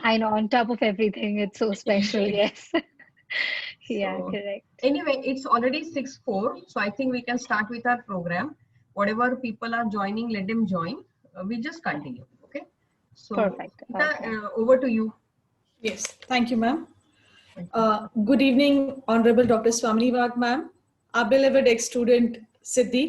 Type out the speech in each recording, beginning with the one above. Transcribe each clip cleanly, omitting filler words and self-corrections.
I know, on top of everything, it's so special. Yes. Yeah, So correct. anyway, it's already 6:04, so I think we can start with our program. Whatever people are joining, let them join. We just continue. Okay. So, Perfect. Geeta, Okay. over to you. Yes, thank you, ma'am. Thank you. Good evening, Honorable Dr. Swamini Wag, ma'am, our beloved ex-student Siddhi,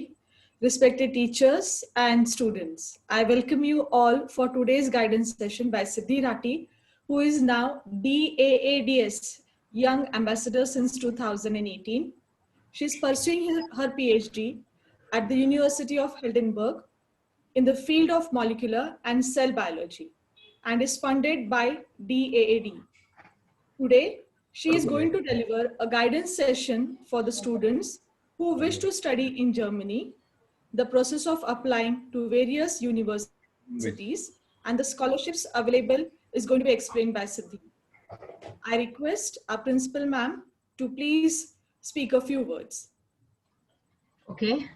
respected teachers and students. I welcome you all for today's guidance session by Siddhi Rati, who is now DAADS Young Ambassador since 2018. She is pursuing her PhD at the University of Heidelberg in the field of molecular and cell biology and is funded by DAAD. Today, she is going to deliver a guidance session for the students who wish to study in Germany, the process of applying to various universities, and the scholarships available is going to be explained by Siddhi. I request our principal ma'am to please speak a few words. Okay.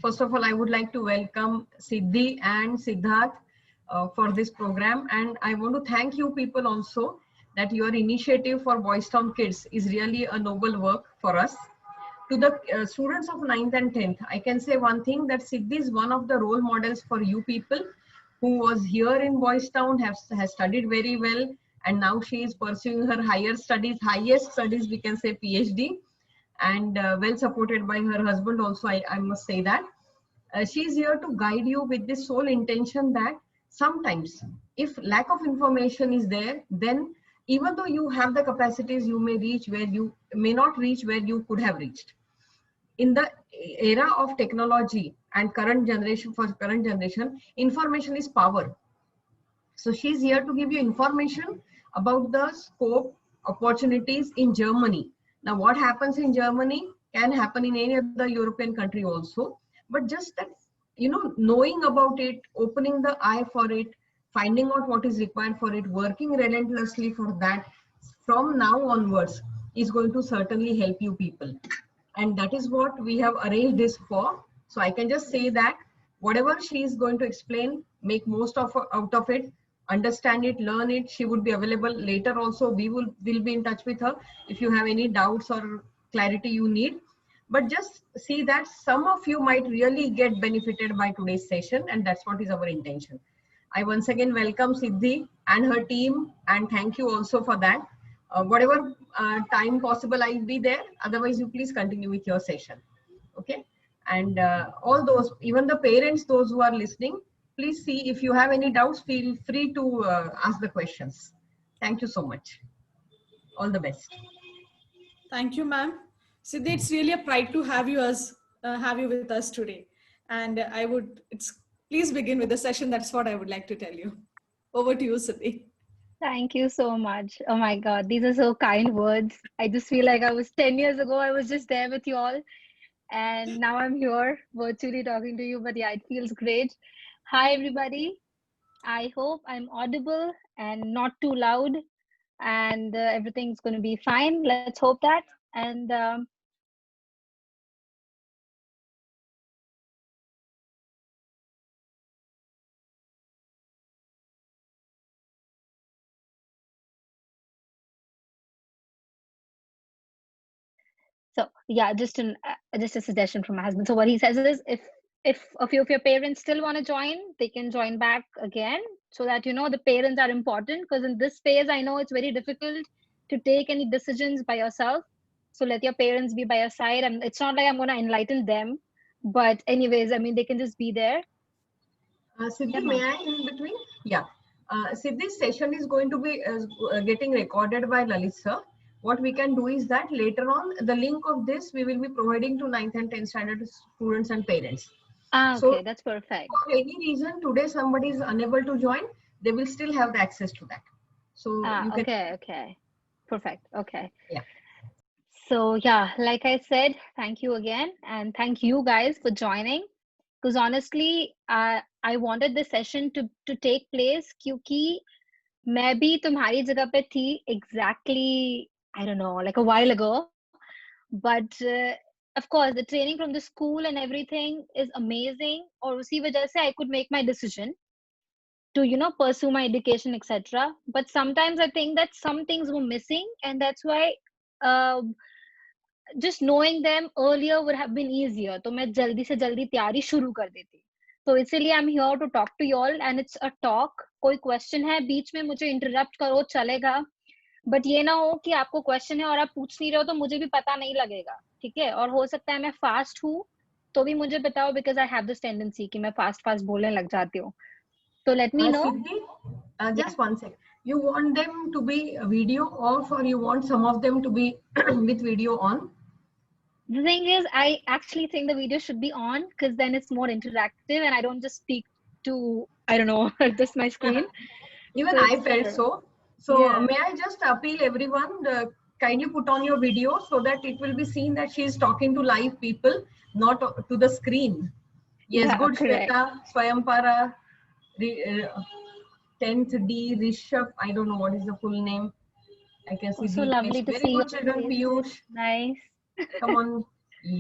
First of all, I would like to welcome Siddhi and Siddharth for this program. And I want to thank you people also that your initiative for Boys Town Kids is really a noble work for us. To the students of 9th and 10th, I can say one thing, that Siddhi is one of the role models for you people who was here in Boys Town, has studied very well, and now she is pursuing her higher studies, highest studies, we can say PhD, and well supported by her husband also, I must say that. She's here to guide you with this sole intention that sometimes if lack of information is there, then even though you have the capacities, you may reach where you may not reach where you could have reached. In the era of technology and current generation, for current generation, information is power. So she's here to give you information about the scope, opportunities in Germany. Now, what happens in Germany can happen in any other European country also. But just that, knowing about it, opening the eye for it, finding out what is required for it, working relentlessly for that from now onwards is going to certainly help you people. And that is what we have arranged this for. So I can just say that whatever she is going to explain, make most of out of it, understand it, learn it. She would be available later also. We will be in touch with her if you have any doubts or clarity you need. But just see that some of you might really get benefited by today's session, and that's what is our intention. I once again welcome Siddhi and her team, and thank you also for that. Whatever time possible, I'll be there. Otherwise, you please continue with your session. Okay. And all those, even the parents, those who are listening, please see if you have any doubts, feel free to ask the questions. Thank you so much. All the best. Thank you, ma'am. Siddhi, it's really a pride to have you with us today. And please begin with the session. That's what I would like to tell you. Over to you, Siddhi. Thank you so much. Oh my God, these are so kind words. I just feel like I was 10 years ago, I was just there with you all. And now I'm here virtually talking to you. But yeah, it feels great. Hi, everybody. I hope I'm audible and not too loud, and everything's going to be fine. Let's hope that. And so yeah, just a suggestion from my husband. So what he says is, if a few of your parents still want to join, they can join back again, so that the parents are important, because in this phase, I know it's very difficult to take any decisions by yourself. So let your parents be by your side, and it's not like I'm going to enlighten them, but anyways, I mean, they can just be there. Yeah, Siddhi, may ma'am. I in between? Yeah. Siddhi's session is going to be getting recorded by Lalit sir. What we can do is that later on, the link of this we will be providing to 9th and 10th standard students and parents. So Okay, that's perfect. for any reason today somebody is unable to join, they will still have the access to that. So you can, Okay, perfect. Okay. yeah. So yeah, like I said, thank you again, and thank you guys for joining. Because honestly, I wanted this session to take place क्योंकि मैं भी तुम्हारी जगह पे थी exactly, I don't know, like a while ago. But of course, the training from the school and everything is amazing. और उसी वजह से I could make my decision. to pursue my education, etc. But sometimes I think that some things were missing, and that's why uh, just knowing them earlier would have been easier. तो मैं जल्दी से जल्दी तैयारी शुरू कर देती. तो इसीलिए I'm here to talk to you all, and it's a talk. कोई question है बीच में मुझे interrupt करो, चलेगा. बट ये ना हो कि आपको क्वेश्चन है और आप पूछ नहीं रहे हो तो मुझे भी पता नहीं लगेगा, ठीक है. और हो सकता है मैं फास्ट हूँ तो भी मुझे बताओ, because I have this tendency कि मैं फास्ट फास्ट बोलने लग जाती हूँ. तो let me know. Siddhi, just one sec. You want them to be video off, or you want some of them to be with video on? The thing is, I actually think the video should be on because then it's more interactive and I don't just speak to, I don't know, just my screen. Even So I it's felt better. so. So Yeah. may I just appeal everyone, kindly put on your video so that it will be seen that she is talking to live people, not to the screen. Yes, Yeah, good. correct. Shweta, Swayampara, 10th D, Rishabh, I don't know what is the full name. I can see Oh, so the lovely face. to Very see good, your children. faces. Piyush, Nice. come on.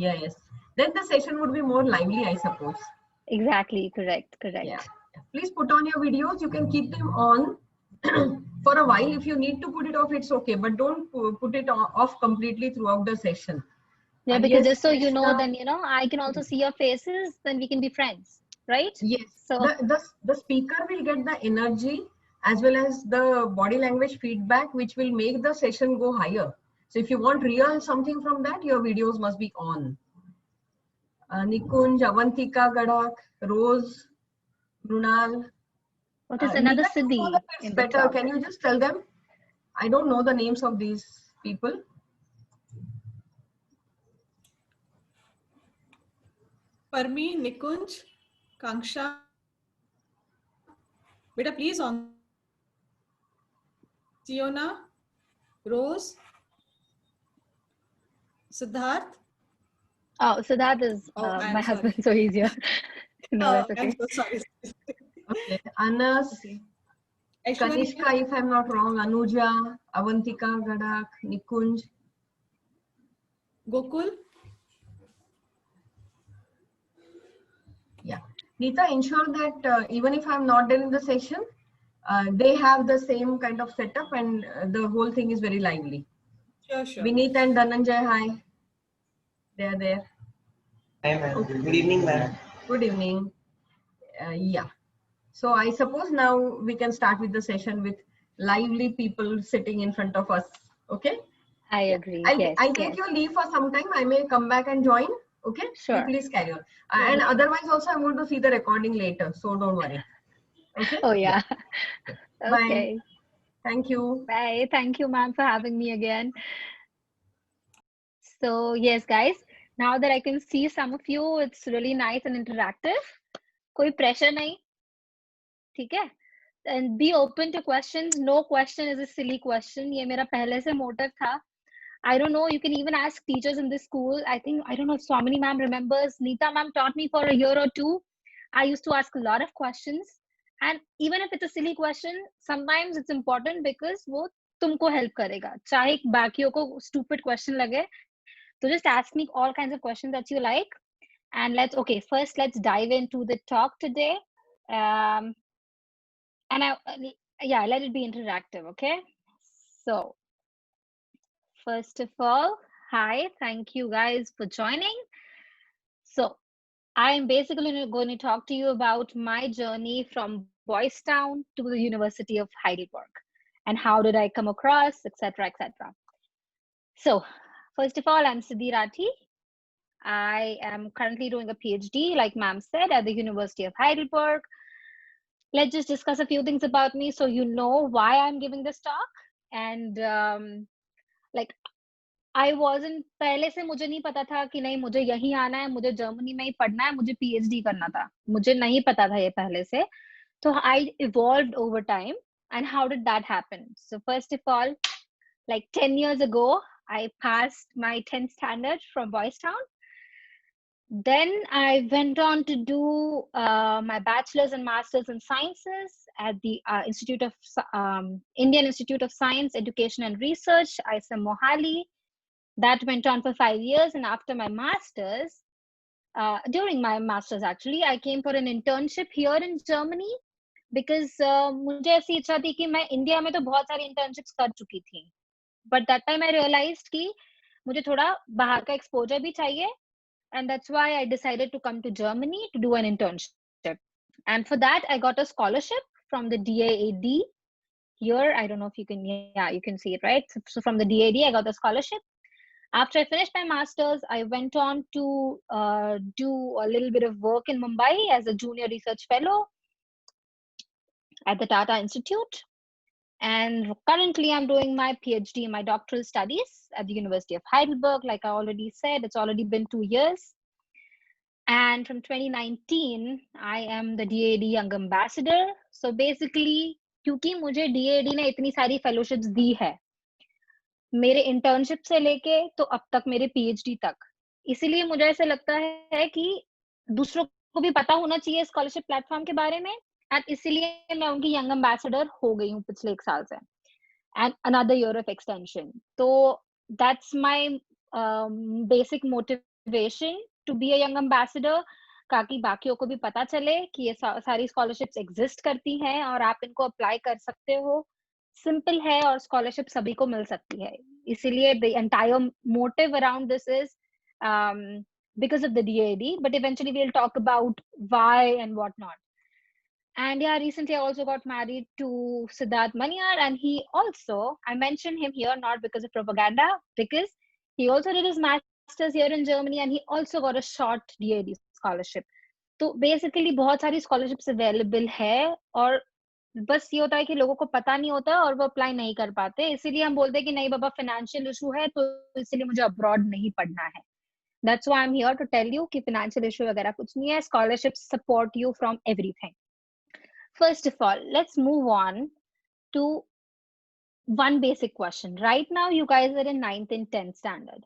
Yes. Then the session would be more lively, I suppose. Exactly, correct, correct. Yeah. Please put on your videos. You can keep them on for a while. If you need to put it off, it's okay. But don't put it off completely throughout the session. Yeah, because Yes, just so you know, Krishna. then I can also see your faces, then we can be friends, right? Yes. So The speaker will get the energy as well as the body language feedback, which will make the session go higher. So if you want real something from that, your videos must be on. Nikunj, Avantika Gadak, Rose, Brunal. what is another Nita, you know the Siddhi kids in the better. talk? Can you just tell them? I don't know the names of these people. Parmi, Nikunj, Kanksha. Beta, please on. Siona, Rose, Siddharth. Oh, so that is Oh, I'm my sorry. husband, so he's here. No, that's I'm okay. so sorry. Okay. Anas, Okay. Aishwarya. Kanishka, if I'm not wrong, Anuja, Avantika Gadak, Nikunj. Gokul. Yeah. Nita, ensure that even if I'm not there in the session, they have the same kind of setup and the whole thing is very lively. Sure, sure. Vineet and Dhananjay, hi. They are there. Hi, ma'am. Good evening, ma'am. Good evening. Yeah. So I suppose now we can start with the session with lively people sitting in front of us. Okay. I agree. I'll Yes, take yes. your leave for some time. I may come back and join. Okay. Sure. You please carry on. And otherwise also I'm going to see the recording later. So don't worry. Okay. Oh, yeah. Bye. Okay. Thank you. Bye. Thank you, ma'am, for having me again. So, yes, guys, now that I can see some of you, it's really nice and interactive. Koi pressure nahi. ठीक है? And be open to questions. No question is a silly question. ये मेरा पहले से motive था. I don't know, you can even ask teachers in this school. I don't know if Swamini ma'am remembers. Neeta ma'am taught me for a year or two. I used to ask a lot of questions. And even if it's a silly question, sometimes it's important because वो तुमको help करेगा. चाहे बाकियों को stupid question लगे. So just ask me all kinds of questions that you like. And first let's dive into the talk today. Yeah, let it be interactive, okay? So, first of all, hi, thank you guys for joining. So, I'm basically going to talk to you about my journey from Boys Town to the University of Heidelberg and how did I come across, etc., etc. So, first of all, I'm Siddhi Rathi. I am currently doing a PhD, like ma'am said, at the University of Heidelberg. Let's just discuss a few things about me so you know why I'm giving this talk. And I wasn't, पहले से मुझे नहीं पता था कि नहीं मुझे यहीं आना है, मुझे जर्मनी में ही पढ़ना है, मुझे PhD करना था. मुझे नहीं पता था ये पहले से. So I evolved over time. And how did that happen? So first of all, like 10 years ago, I passed my 10th standard from Boys Town. Then I went on to do my bachelor's and master's in sciences at the Indian Institute of Science, Education and Research, ISM Mohali. That went on for 5 years. And after my master's, during my master's actually, I came for an internship here in Germany because मुझे ऐसी इच्छा थी कि मैं India में तो बहुत सारी इंटर्नशिप्स कर चुकी थी, but that time I realised कि मुझे थोड़ा बाहर का एक्सपोजर भी चाहिए, and that's why I decided to come to Germany to do an internship. And for that, I got a scholarship from the DAAD. Here, I don't know if you can, yeah, you can see it, right? So from the DAAD, I got the scholarship. After I finished my master's, I went on to do a little bit of work in Mumbai as a junior research fellow at the Tata Institute. And currently, I'm doing my PhD, my doctoral studies at the University of Heidelberg. Like I already said, it's already been 2 years. And from 2019, I am the DAAD Young Ambassador. So basically, क्योंकि मुझे DAAD ने इतनी सारी fellowships दी है, मेरे internship से लेके तो अब तक मेरे PhD तक, इसीलिए मुझे ऐसा लगता है कि दूसरों को भी पता होना चाहिए स्कॉलरशिप प्लेटफॉर्म के बारे में, एंड इसीलिए मैं उनकी यंग एम्बेसडर हो गई हूँ पिछले 1 साल से, and another year of extension. तो that's my basic motivation to be a young ambassador, ताकि बाकियों को भी पता चले कि ये सारी स्कॉलरशिप्स एग्जिस्ट करती हैं और आप इनको अप्लाई कर सकते हो. सिंपल है और स्कॉलरशिप सभी को मिल सकती है. इसीलिए the entire motive around this is because of the DAD, but eventually we'll talk about why and what not. And yeah, recently I also got married to Siddharth Maniar, and he also, I mentioned him here not because of propaganda, because he also did his masters here in Germany and he also got a short DAD scholarship. तो basically बहुत सारी scholarships available है, और बस ये होता है कि लोगों को पता नहीं होता और वो अप्लाई नहीं कर पाते, इसीलिए हम बोलते हैं कि नहीं बाबा फाइनेंशियल इशू है तो इसीलिए मुझे अब्रॉड नहीं पढ़ना है. That's why I'm here to tell you कि financial issue वगैरह कुछ नहीं है. Scholarships support you from everything. First of all, let's move on to one basic question. Right now, you guys are in 9th and 10th standard.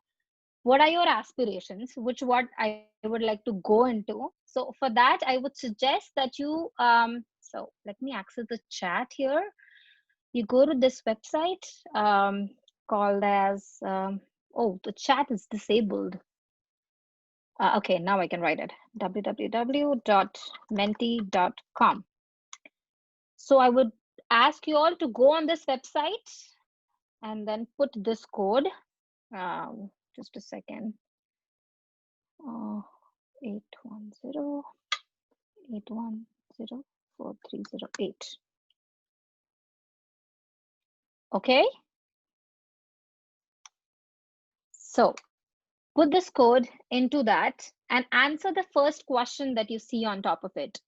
What are your aspirations? What I would like to go into. So for that, I would suggest that you, so let me access the chat here. You go to this website called as, oh, the chat is disabled. Okay, now I can write it, www.menti.com. So I would ask you all to go on this website and then put this code. Just a second. 810-810-4308. Okay. So put this code into that and answer the first question that you see on top of it.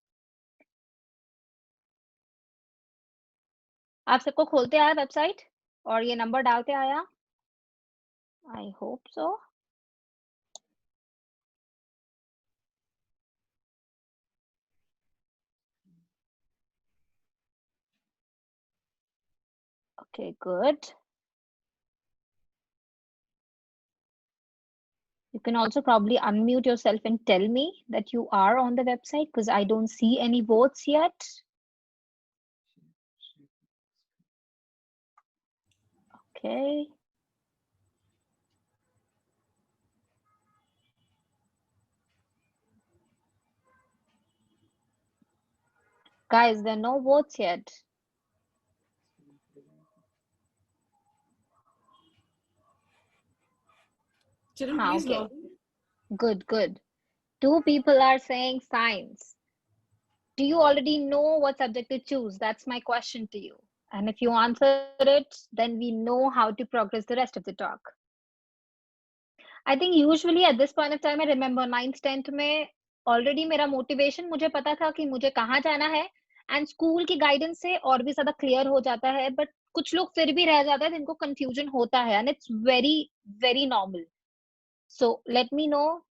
आप सबको खोलते आया website और ये number डालते आया? I hope so. Okay, good. You can also probably unmute yourself and tell me that you are on the website, because I don't see any votes yet. Okay. Guys, there are no votes yet. Children, please Okay. log in. Good, good. 2 people are saying science. Do you already know what subject to choose? That's my question to you. And if you answer it, then we know how to progress the rest of the talk. I think usually at this point of time, I remember 9th, 10th में already मेरा motivation, मुझे पता था कि मुझे कहाँ जाना है, and school की guidance से और भी ज़्यादा clear हो जाता है, but कुछ लोग फिर भी रह जाते हैं जिनको confusion होता है, and it's very, very normal. So let me know.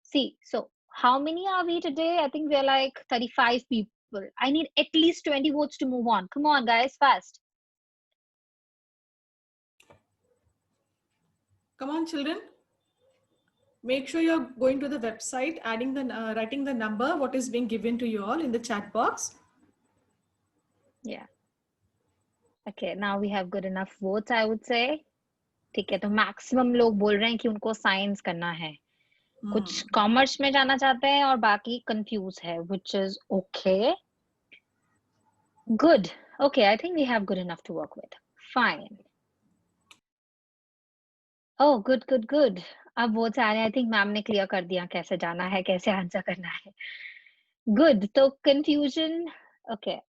See, so how many are we today? I think we're like 35 people. I need at least 20 votes to move on. Come on, guys, fast. Come on, children. Make sure you're going to the website, adding the writing the number, what is being given to you all in the chat box. Yeah. Okay, now we have good enough votes, I would say. ठीक है, तो maximum लोग बोल रहे हैं कि उनको science करना है, कुछ कॉमर्स में जाना चाहते हैं और बाकी कंफ्यूज है, which is okay. Good. Okay, I think we have good enough to work with. Fine. Oh, good, good, good. अब वो सारे आई थिंक मैम ने क्लियर कर दिया कैसे जाना है, कैसे आंसर करना है. Good. So confusion. Okay.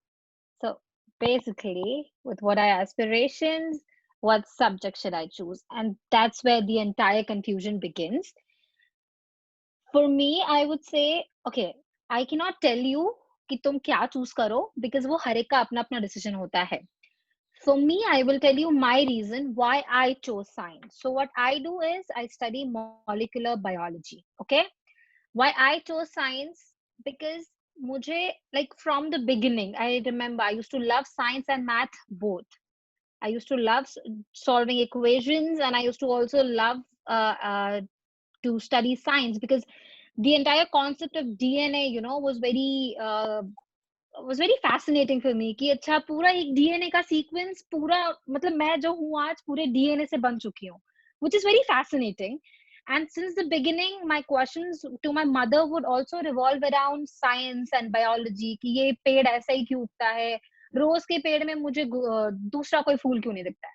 So basically, with what are aspirations, what subject should I choose? And that's where the entire confusion begins. For me, I would say, okay, I cannot tell you कि तुम क्या choose करो because वो हर एक का अपना अपना decision होता है. For me, I will tell you my reason why I chose science. So what I do is I study molecular biology. Okay, why I chose science? Because मुझे like from the beginning, I remember I used to love science and math both. I used to love solving equations, and I used to also love to study science because the entire concept of DNA, you know, was very fascinating for me कि अच्छा पूरा एक DNA का sequence पूरा मतलब मैं जो हूँ आज पूरे DNA से बन चुकी हूँ, which is very fascinating. And since the beginning, my questions to my mother would also revolve around science and biology कि ये पेड़ ऐसा ही क्यों उगता है, रोज के पेड़ में मुझे दूसरा कोई फूल क्यों नहीं दिखता है.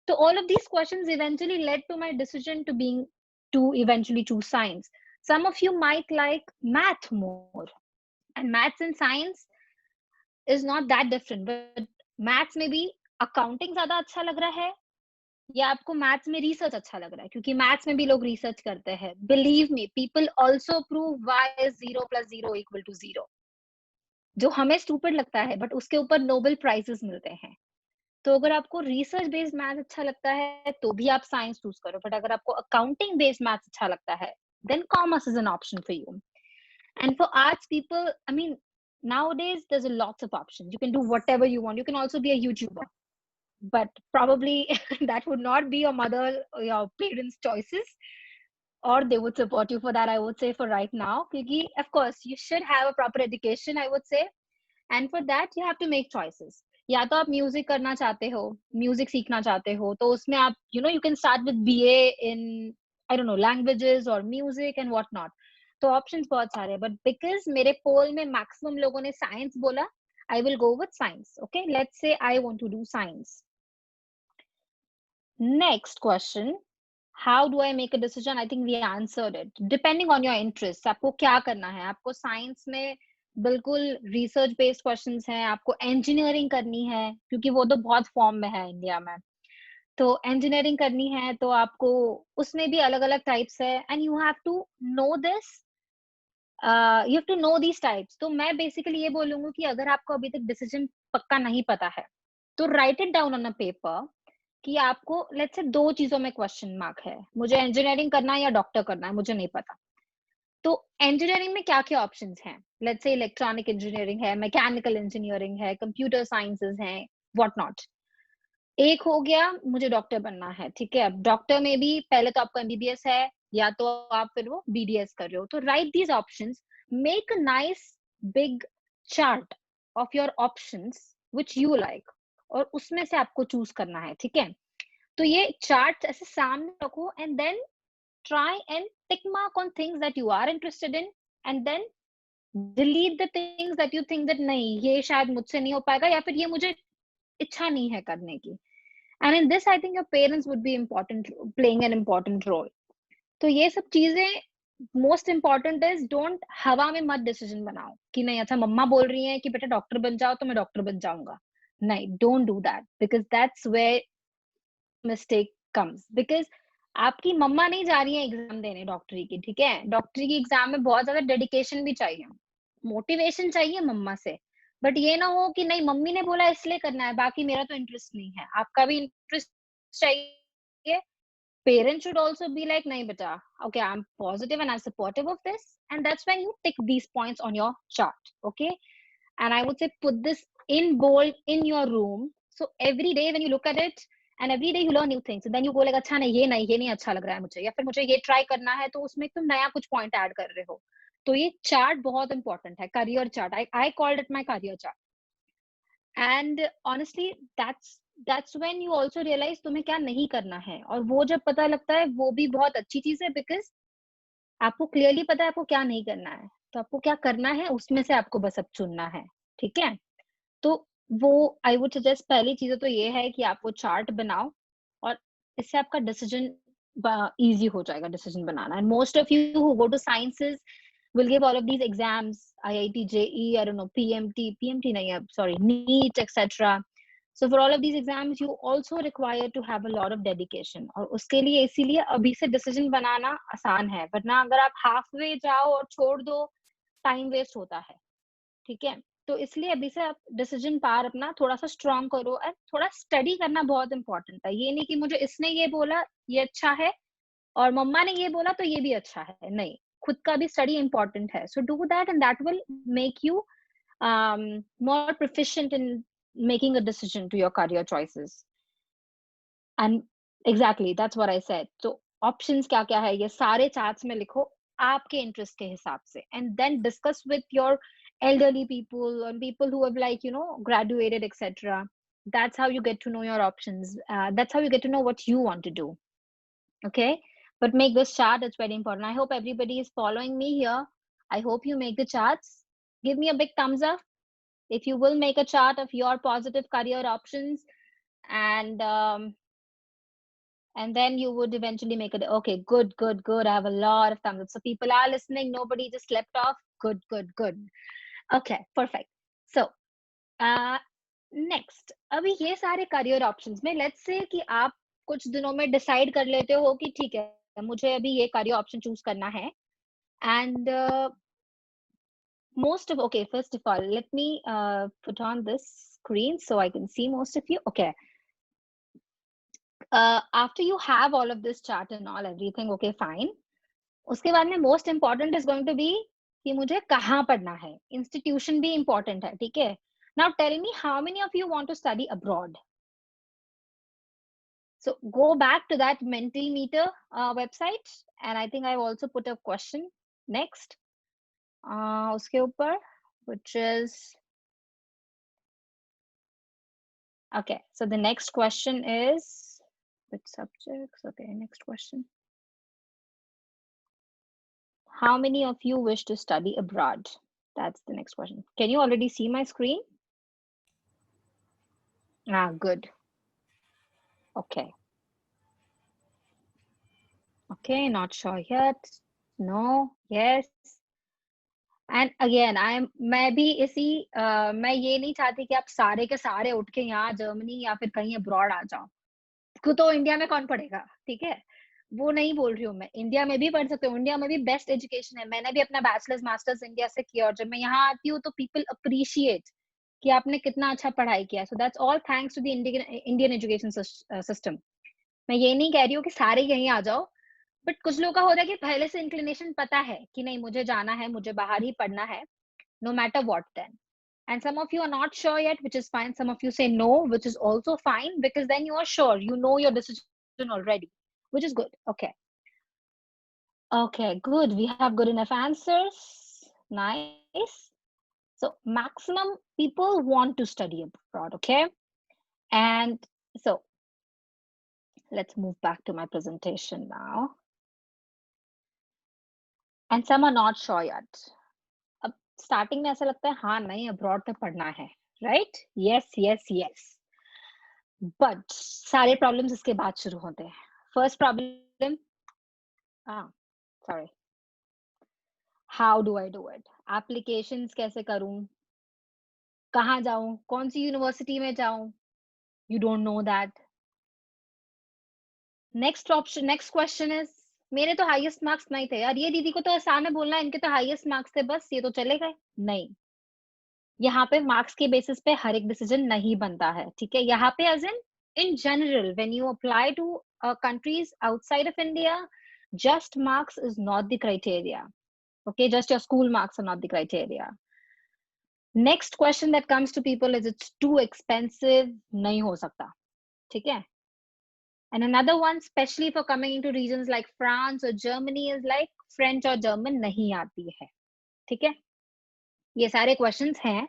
So all of these questions eventually led to my decision to eventually choose science. Some of you might like math more, and maths and science is not that different, but maths में भी accounting ज्यादा अच्छा लग रहा है या आपको maths में रिसर्च अच्छा लग रहा है, क्योंकि मैथ्स में भी लोग रिसर्च करते हैं. Believe me, people also prove why is 0 + 0 = 0, जो हमें स्टूपिड लगता है बट उसके ऊपर नोबेल प्राइजेस मिलते हैं. तो अगर आपको रिसर्च बेस्ड मैथ अच्छा लगता है तो भी आप साइंस चूज करो, बट अगर आपको अकाउंटिंग बेस्ड मैथ्स अच्छा लगता है then commerce is an option for you. And for arts people, I mean, nowadays there's a lots of options. You can do whatever you want. You can also be a YouTuber, but probably that would not be your mother or your parents' choices, or they would support you for that, I would say, for right now. Because of course you should have a proper education, I would say, and for that you have to make choices. या तो आप music करना चाहते हो, music सीखना चाहते हो, तो उसमें आप you can start with BA in, I don't know, languages or music and what not. तो ऑप्शंस बहुत सारे हैं, बट बिकॉज मेरे पोल में मैक्सिमम लोगों ने साइंस बोला, I will go with science. Okay, let's say I want to do science. Next question, how do I make a decision? I think we answered it. Depending on your interest, आपको क्या करना है. आपको science में बिल्कुल research based questions हैं, आपको engineering करनी है क्योंकि वो तो बहुत फॉर्म में है इंडिया में, तो इंजीनियरिंग करनी है तो आपको उसमें भी अलग अलग टाइप्स है, and you have to know this, you have to know these types. तो मैं बेसिकली ये बोलूंगी कि अगर आपको अभी तक डिसीजन पक्का नहीं पता है तो right it down on a paper कि आपको लेट्स से दो चीजों में क्वेश्चन मार्क है, मुझे इंजीनियरिंग करना है या डॉक्टर करना है, मुझे नहीं पता. तो इंजीनियरिंग में क्या क्या ऑप्शंस हैं? लेट्स से इलेक्ट्रॉनिक इंजीनियरिंग है, मैकेनिकल इंजीनियरिंग है, कंप्यूटर साइंसेज हैं, व्हाट नॉट. एक हो गया मुझे डॉक्टर बनना है, ठीक है. अब डॉक्टर में भी पहले तो आपका एमबीबीएस है या तो आप फिर वो बीडीएस कर रहे हो. तो right these options, make a nice big chart of your options which you like, और उसमें से आपको चूज करना है, ठीक है. तो ये चार्ट ऐसे सामने रखो and then try and tick mark on things that you are interested in, and then delete the things that you think that नहीं ये शायद मुझसे नहीं हो पाएगा या फिर ये मुझे इच्छा नहीं है करने की. And in this I think your parents would be important, playing an important role. तो ये सब चीजें मोस्ट इम्पॉर्टेंट इज डोंट हवा में मत डिसीजन बनाओ कि नहीं अच्छा मम्मा बोल रही है कि बेटा डॉक्टर बन जाओ तो मैं डॉक्टर बन जाऊंगा. नहीं, don't do that because that's where mistake comes. Because आपकी मम्मा नहीं जा रही है एग्जाम देने डॉक्टरी की, ठीक है. डॉक्टरी की एग्जाम में बहुत ज्यादा डेडिकेशन भी चाहिए, मोटिवेशन चाहिए मम्मा से, बट ये ना हो कि नहीं मम्मी ने बोला इसलिए करना है, बाकी मेरा तो इंटरेस्ट नहीं है. आपका भी इंटरेस्ट चाहिए. Parents should also be like nahi beta, okay, I'm positive and I'm supportive of this, and that's when you tick these points on your chart. Okay, and I would say put this in bold in your room, so every day when you look at it and every day you learn new things, and then you go like अच्छा नहीं ये नहीं अच्छा लग रहा है मुझे, या फिर मुझे ये ट्राई करना है, तो उसमें तुम नया कुछ पॉइंट ऐड कर रहे हो. तो ये चार्ट बहुत इंपॉर्टेंट है, career chart. I called it my career chart. And honestly that's when you also realize तुम्हें क्या नहीं करना है, और वो जब पता लगता है वो भी बहुत अच्छी चीज है, बिकॉज आपको क्लियरली पता है आपको क्या नहीं करना है, तो आपको क्या करना है उसमें से आपको बस अब चुनना है, ठीक है. तो वो आई वुड सजेस्ट पहली चीज तो ये है कि आप वो चार्ट बनाओ और इससे आपका डिसीजन इजी हो जाएगा डिसीजन बनाना. And most of you who go to sciences will give all of these exams, IIT, JE, I don't know, PMT nahi, sorry, NEET, etc. So for all of these exams, you also require to have a lot of dedication. और उसके लिए इसीलिए अभी से decision बनाना आसान है, वरना अगर आप halfway जाओ और छोड़ दो, time waste होता है. ठीक है, तो इसलिए अभी से आप डिसीजन पार अपना थोड़ा सा स्ट्रॉन्ग करो और थोड़ा स्टडी करना बहुत इंपॉर्टेंट है. ये नहीं कि मुझे इसने ये बोला ये अच्छा है और मम्मा ने ये बोला तो ये भी अच्छा है, नहीं, खुद का भी स्टडी इंपॉर्टेंट है. So do that and that will make you more proficient in making a decision to your career choices. And exactly, that's what I said. So options क्या क्या है ये सारे charts में लिखो आपके interest के हिसाब से, and then discuss with your elderly people and people who have, like, you know, graduated, etc. That's how you get to know your options. That's how you get to know what you want to do. Okay, but make this chart. It's very important. I hope everybody is following me here. I hope you make the charts. Give me a big thumbs up if you will make a chart of your positive career options, and then you would eventually make it. Okay, good. I have a lot of thumbs up, so people are listening. Nobody just slept off. Good. Okay, perfect. So next, अभी ये सारे career options में let's say कि आप कुछ दिनों में decide कर लेते हो कि ठीक है मुझे अभी ये career option choose करना है, and most of, okay, first of all let me put on this screen so I can see most of you. Okay, after you have all of this chart and all everything, okay, fine, उसके बाद में most important is going to be कि मुझे कहाँ पढ़ना है. Institution भी important है, ठीक है. Now tell me how many of you want to study abroad? So go back to that Mentimeter website, and I think I've also put a question next उसके ऊपर, which is, okay, so the next question is which subjects. Okay, next question. How many of you wish to study abroad? That's the next question. Can you already see my screen? Good. Okay, not sure yet. No, yes. And again, मैं भी इसी मैं ये नहीं चाहती कि आप सारे के सारे उठ के यहाँ जर्मनी या फिर कहीं अब्रॉड आ जाओ. तो इंडिया में कौन पढ़ेगा, ठीक है, वो नहीं बोल रही हूँ मैं. इंडिया में भी पढ़ सकते हो, इंडिया में भी बेस्ट एजुकेशन है. मैंने भी अपना बैचलर्स मास्टर्स इंडिया से किया और जब मैं यहाँ आती हूँ तो पीपल अप्रिशिएट कि आपने कितना अच्छा पढ़ाई किया. So that's all thanks to the Indian education system. मैं ये नहीं कह रही हूँ कि सारे यहीं आ जाओ, बट कुछ लोगों का होता है कि पहले से इंक्लिनेशन पता है कि नहीं मुझे जाना है, मुझे बाहर ही पढ़ना है, no matter what then. And some of you are not sure yet, which is fine. Some of you say no, which is also fine, because then you are sure, you know your decision already, which is good. Okay, good. We have good enough answers. Nice. So maximum people want to study abroad, okay? And so let's move back to my presentation now. And some are not sure yet. अब starting में ऐसा लगता है हाँ नहीं abroad तो पढ़ना है, right? Yes. But सारे problems इसके बाद शुरू होते हैं. First problem, sorry. How do I do it? Applications कैसे करूँ? कहाँ जाऊँ? कौन सी university में जाऊँ? You don't know that. Next question is, मेरे तो highest marks नहीं थे यार. ये दीदी को तो आसान है बोलना, इनके तो highest marks थे, बस ये तो चले गए. नहीं, यहाँ पे marks के basis पे हर एक decision नहीं बनता है, ठीक है. यहाँ पे as in general, when you apply to countries outside of India, just marks is not the criteria. Okay, just your school marks are not the criteria. Next question that comes to people is it's too expensive. नहीं हो सकता, ठीक है. And another one, especially for coming into regions like France or Germany, is like French or German नहीं आती है, ठीक है. ये सारे questions हैं,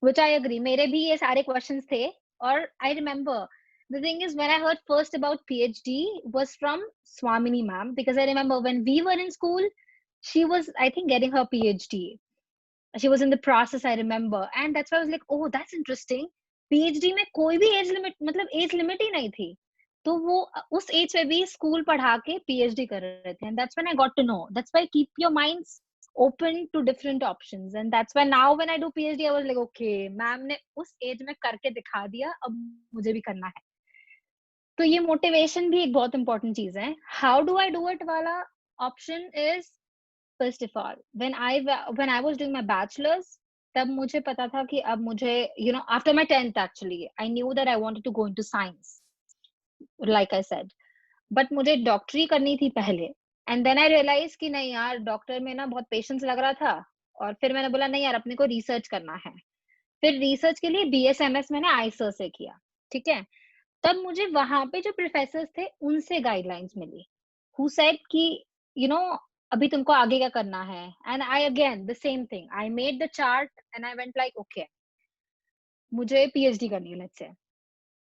which I agree. मेरे भी ये सारे questions थे. और I remember, the thing is, when I heard first about PhD was from Swamini ma'am, because I remember when we were in school, she was, I think, getting her PhD. She was in the process, I remember. And that's why I was like, oh, that's interesting. PhD में कोई भी age limit, मतलब age limit ही नहीं थी, तो वो उस as पे भी स्कूल पढ़ा के PhD कर रहे थे. And that's when I got to know, that's why keep your minds open to different options. And that's why now when I do PhD I was like, okay, ma'am ने उस as में करके दिखा दिया, अब मुझे भी करना है. तो ये मोटिवेशन भी एक बहुत इंपॉर्टेंट चीज है. How do I do it वाला option is, first of all when I was doing my bachelor's, तब मुझे पता था कि अब मुझे, you know, after my 10th actually I knew that I wanted to go into science, like I said, but मुझे डॉक्टरी करनी थी पहले. एंड देन आई रियलाइज कि नहीं यार, डॉक्टर में ना बहुत पेशेंस लग रहा था, और फिर मैंने बोला नहीं यार, अपने को रिसर्च करना है. फिर रिसर्च के लिए BSMS मैंने आईसर से किया, ठीक है. तब मुझे वहां पे जो प्रोफेसर्स थे उनसे गाइडलाइंस मिली, हु सेड कि यू नो अभी तुमको आगे क्या करना है. And I again the same thing, I made the chart and I went like okay, मुझे PhD करनी है, लेट्स से.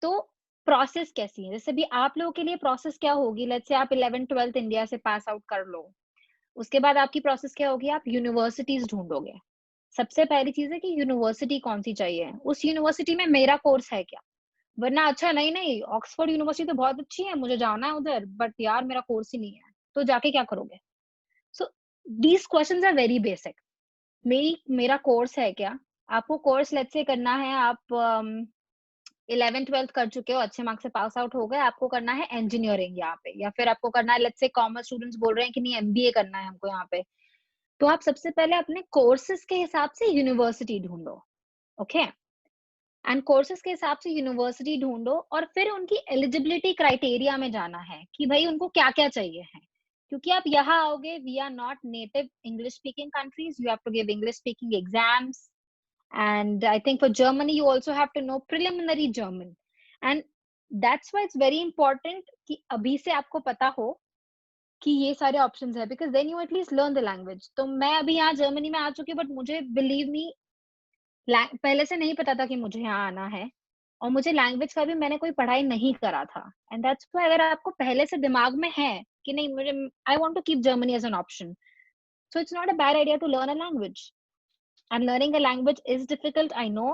तो प्रोसेस कैसी है, जैसे भी आप लोगों के लिए प्रोसेस क्या होगी, लेट्स से आप 11th 12th इंडिया से पास आउट कर लो, उसके बाद आपकी प्रोसेस क्या होगी, आप यूनिवर्सिटीज ढूंढोगे. सबसे पहली चीज है कि यूनिवर्सिटी कौन सी चाहिए, उस यूनिवर्सिटी में मेरा कोर्स है क्या. वरना अच्छा नहीं नहीं, ऑक्सफोर्ड यूनिवर्सिटी तो बहुत अच्छी है, मुझे जाना है उधर, बट यार मेरा कोर्स ही नहीं है, तो जाके क्या करोगे. So these questions are very basic. मेरा कोर्स है क्या, आपको कोर्स लेट्स से करना है, आप 11th 12th कर चुके हो, अच्छे मार्क्स से पास आउट हो गए, आपको करना है इंजीनियरिंग यहाँ पे, या फिर आपको करना है, लेट्स से कॉमर्स स्टूडेंट्स बोल रहे हैं कि नहीं MBA करना है हमको यहाँ पे, तो आप सबसे पहले अपने कोर्सेज के हिसाब से यूनिवर्सिटी ढूंढो. ओके, एंड कोर्सेज के हिसाब से यूनिवर्सिटी ढूंढो, और फिर उनकी एलिजिबिलिटी क्राइटेरिया में जाना है कि भाई उनको क्या क्या चाहिए है. क्योंकि आप यहाँ आओगे, we are not native English speaking countries, you have to give English speaking exams. And I think for Germany you also have to know preliminary German, and that's why it's very important कि अभी से आपको पता हो कि ये सारे options है, because then you at least learn the language. तो मैं अभी यहाँ जर्मनी में आ चुकी हूँ, but मुझे believe me पहले से नहीं पता था कि मुझे यहाँ आना है, और मुझे लैंग्वेज का भी मैंने कोई पढ़ाई नहीं करा था. एंड दैट्स व्हाई अगर आपको पहले से दिमाग में है कि नहीं मुझे, I want to keep Germany as an option, so it's not a bad idea to learn a language. And learning a language is difficult, I know,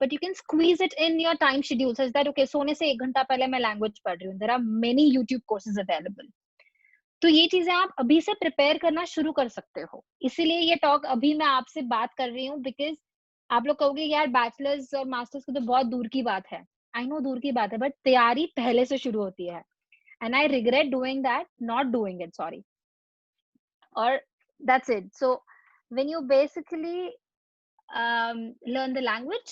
but you can squeeze it in your time schedule such that okay, सोने से 1 घंटा पहले मैं language पढ़ रही हूँ. There are many YouTube courses available. तो ये चीजें आप अभी से प्रिपेयर करना शुरू कर सकते हो. इसीलिए ये टॉक अभी मैं आपसे बात कर रही हूँ, बिकॉज आप लोग कहोगे यार बैचलर्स और मास्टर्स की तो बहुत दूर की बात है. आई नो दूर की बात है, बट तैयारी पहले से शुरू होती है. And I regret doing that, not doing it, sorry. और that's it. So when you basically learn the language,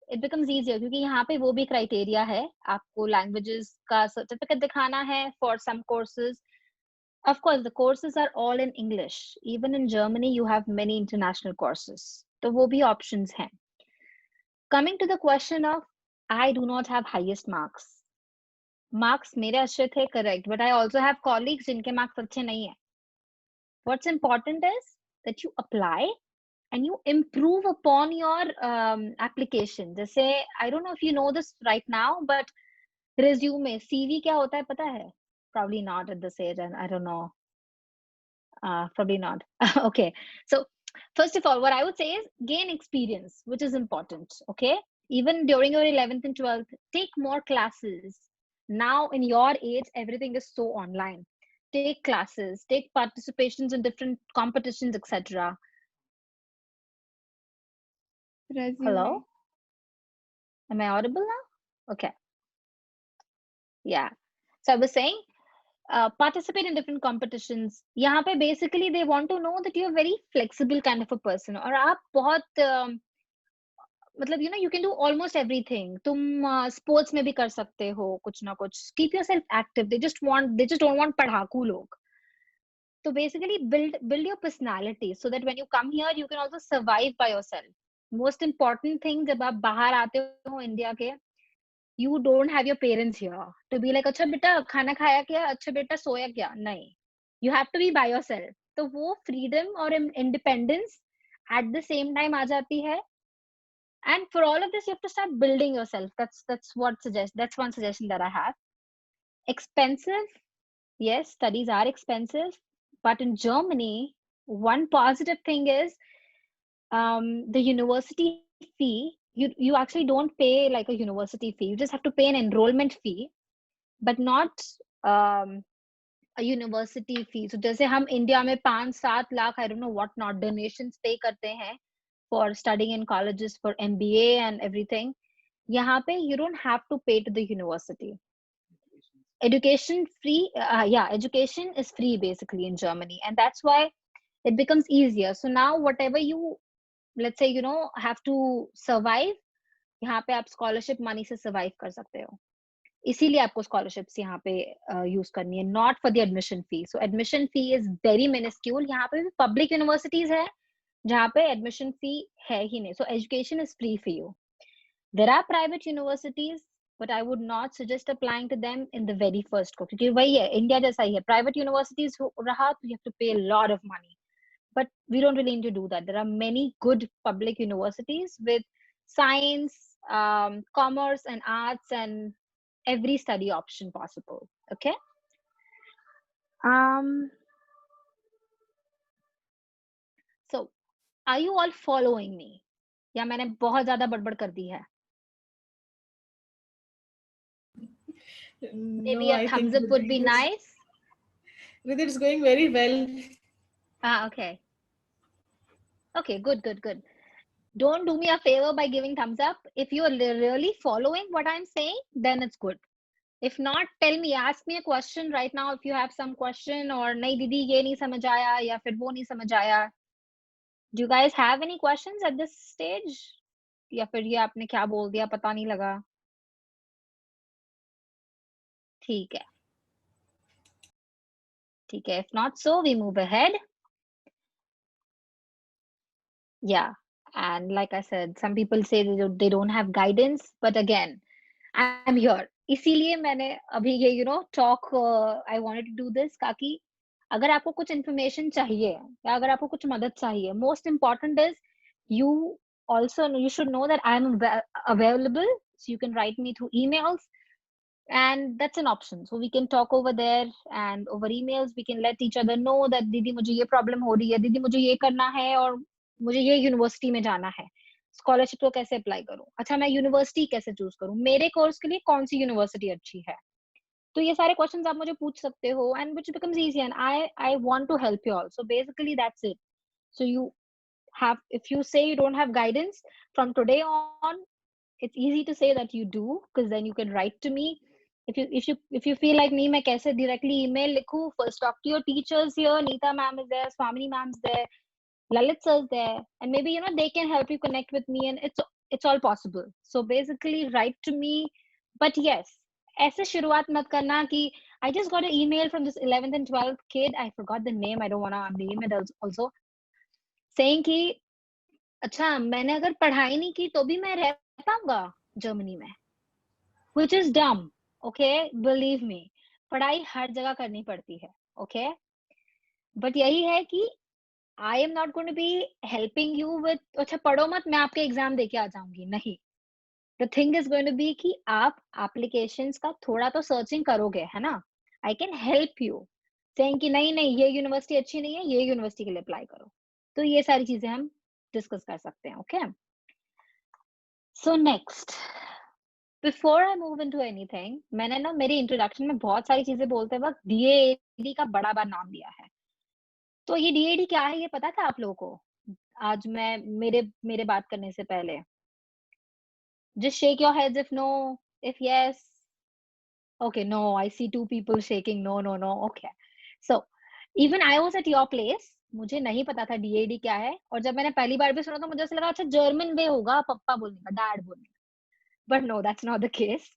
it becomes easier, क्योंकि यहाँ पे वो भी क्राइटेरिया है, आपको लैंग्वेजेस का सर्टिफिकेट दिखाना है for some courses. Of course the courses are all in English, even in Germany you have many international courses, तो वो भी options हैं. Coming to the question of I do not have highest marks मेरे अच्छे थे, correct, but I also have colleagues जिनके marks अच्छे नहीं है. What's important is that you apply and you improve upon your application. जैसे I don't know if you know this right now, but resume, CV क्या होता है पता है? Probably not at this age, and I don't know. Probably not. Okay, so first of all, what I would say is gain experience, which is important. Okay, even during your 11th and 12th, take more classes. Now in your age, everything is so online. Take classes, take participations in different competitions, etc. Hello? Am I audible now? Okay. Yeah. So I was saying, participate in different competitions. यहाँ पे basically they want to know that you're a very flexible kind of a person. और आप बहुत मतलब you know you can do almost everything. तुम sports में भी कर सकते हो कुछ ना कुछ. Keep yourself active. They just don't want पढ़ाकू लोग. So basically build your personality so that when you come here you can also survive by yourself. Most important thing जब आप बाहर आते हो इंडिया के, you don't have your parents here to be like अच्छा बेटा खाना खाया क्या, अच्छा बेटा सोया क्या, नहीं. You have to be by yourself. तो वो freedom और independence at the same time आ जाती है. And for all of this you have to start building yourself. That's one suggestion that I have. Expensive, yes, studies are expensive, but in Germany one positive thing is the university fee you actually don't pay like a university fee. You just have to pay an enrollment fee, but not a university fee. So जैसे हम India में 5-7 lakh I don't know what not donations pay करते हैं for studying in colleges for MBA and everything. यहाँ पे you don't have to pay to the university. Education free, yeah, education is free basically in Germany, and that's why it becomes easier. So now whatever you, let's say, have to survive, यहाँ पे आप scholarship money से survive कर सकते हो. इसीलिए आपको scholarships यहाँ पे use करनी है, not for the admission fee. So admission fee is very minuscule. यहाँ पे भी public universities है जहाँ पे admission fee है ही नहीं. So education is free for you. There are private universities, but I would not suggest applying to them in the very first go, क्योंकि वही है, India जैसा ही है. Private universities रहा तो you have to pay a lot of money. But we don't really need to do that. There are many good public universities with science, commerce and arts and every study option possible. Okay. So are you all following me? या मैंने बहुत ज्यादा बड़बड़ कर दी है? Maybe a thumbs up would be nice. Riddhi, it's going very well. Okay. Okay, good. Don't do me a favor by giving thumbs up. If you are really following what I'm saying, then it's good. If not, tell me, ask me a question right now if you have some question, or nahi didi ye nahi samajh aaya ya fir wo nahi samajh aaya. Do you guys have any questions at this stage? या फिर ये आपने क्या बोल दिया पता नहीं लगा? ठीक है. If not, so we move ahead. Yeah, and like I said, some people say they don't have guidance, but again, I'm here. इसीलिए मैंने अभी ये talk I wanted to do this ताकि अगर आपको कुछ information चाहिए या अगर आपको कुछ मदद चाहिए, most important is you should know that I'm available, so you can write me through emails, and that's an option. So we can talk over there, and over emails we can let each other know that दीदी मुझे ये problem हो रही है, दीदी मुझे ये करना है और मुझे ये यूनिवर्सिटी में जाना है, स्कॉलरशिप को कैसे अप्लाई करूं, अच्छा मैं यूनिवर्सिटी कैसे चूज करूं, मेरे कोर्स के लिए कौन सी यूनिवर्सिटी अच्छी है. तो ये सारे क्वेश्चंस आप मुझे पूछ सकते हो, and which becomes easy, and I want to help you all. So basically that's it. So you have, if you say you don't have guidance from today on, it's easy to say that you do, because then you can write to me. If you feel like नहीं मैं कैसे directly email लिखूं, first talk to your teachers here. Neeta ma'am is there, Swamini ma'am's there, Lalit sir's there, and maybe they can help you connect with me, and it's all possible. So basically write to me. But yes, ऐसे शुरुआत मत करना कि I just got an email from this 11th and 12th kid, I forgot the name, I don't want to name it also, saying कि अच्छा मैंने अगर पढ़ाई नहीं की तो भी मैं रह पाऊंगा जर्मनी में, which is dumb. Okay, believe me, पढ़ाई हर जगह करनी पड़ती है. Okay, but यही है कि I am not going to be helping you with अच्छा पढ़ो मत मैं आपके एग्जाम देके आ जाऊंगी, नहीं. The thing is going to be कि आप applications का थोड़ा तो सर्चिंग करोगे, है ना. I can help you saying कि नहीं ये यूनिवर्सिटी अच्छी नहीं है, ये यूनिवर्सिटी के लिए अप्लाई करो. तो ये सारी चीजें हम डिस्कस कर सकते हैं. Okay, so next, before I move into anything, मैंने ना मेरी इंट्रोडक्शन में बहुत सारी चीजें बोलते वक्त डीएडी का बड़ा नाम लिया है. तो ये डीएडी क्या है ये पता था आप लोगों को? आज मैं मेरे बात करने से पहले, just shake your heads if no, if yes. Okay, no, I see 2 people shaking. No. Okay, so even I was at your place, मुझे नहीं पता था डीएडी क्या है, और जब मैंने पहली बार भी सुना तो मुझे ऐसा लगा अच्छा जर्मन वे होगा पप्पा बोलने का, डैड बोलने का. But no, that's not the case.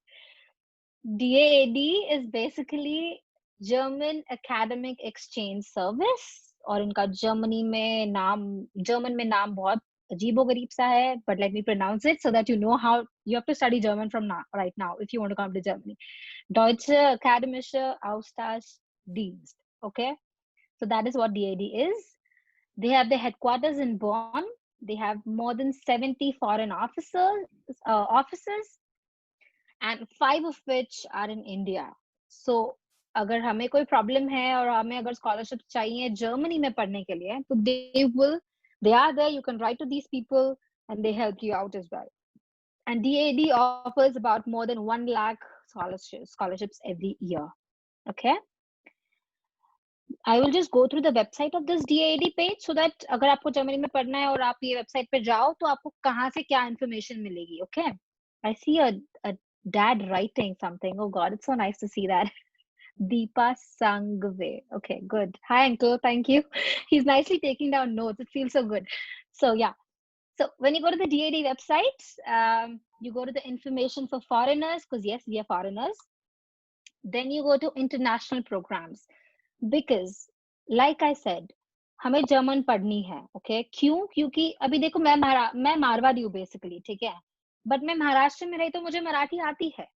DAAD is basically German Academic Exchange Service, और इनका जर्मन में नाम बहुत अजीबोगरीब सा है, but let me pronounce it so that you know how you have to study German from right now if you want to come to Germany. Deutsche Akademische Austauschdienst. Okay, so that is what DAAD is. They have their headquarters in Bonn. They have more than 70 foreign offices, and 5 of which are in India. So अगर हमें कोई problem है और हमें अगर scholarship चाहिए Germany में पढ़ने के लिए, तो they are there. You can write to these people and they help you out as well. And DAD offers about more than 1 lakh scholarships every year. Okay. I will just go through the website of this DAD page so that अगर आपको Germany में पढ़ना है और आप ये website पे जाओ तो आपको कहाँ से क्या information मिलेगी. Okay. I see a dad writing something. Oh God, it's so nice to see that. Deepa Sangve. Okay, good. Hi, uncle. Thank you. He's nicely taking down notes. It feels so good. So yeah. So when you go to the DAD website, you go to the information for foreigners, because yes, we are foreigners. Then you go to international programs, because like I said, हमें German पढ़नी है. Okay, क्यों? क्योंकि अभी देखो मैं मारवाड़ी हूँ basically, ठीक है, बट मैं महाराष्ट्र में रही तो मुझे मराठी आती है.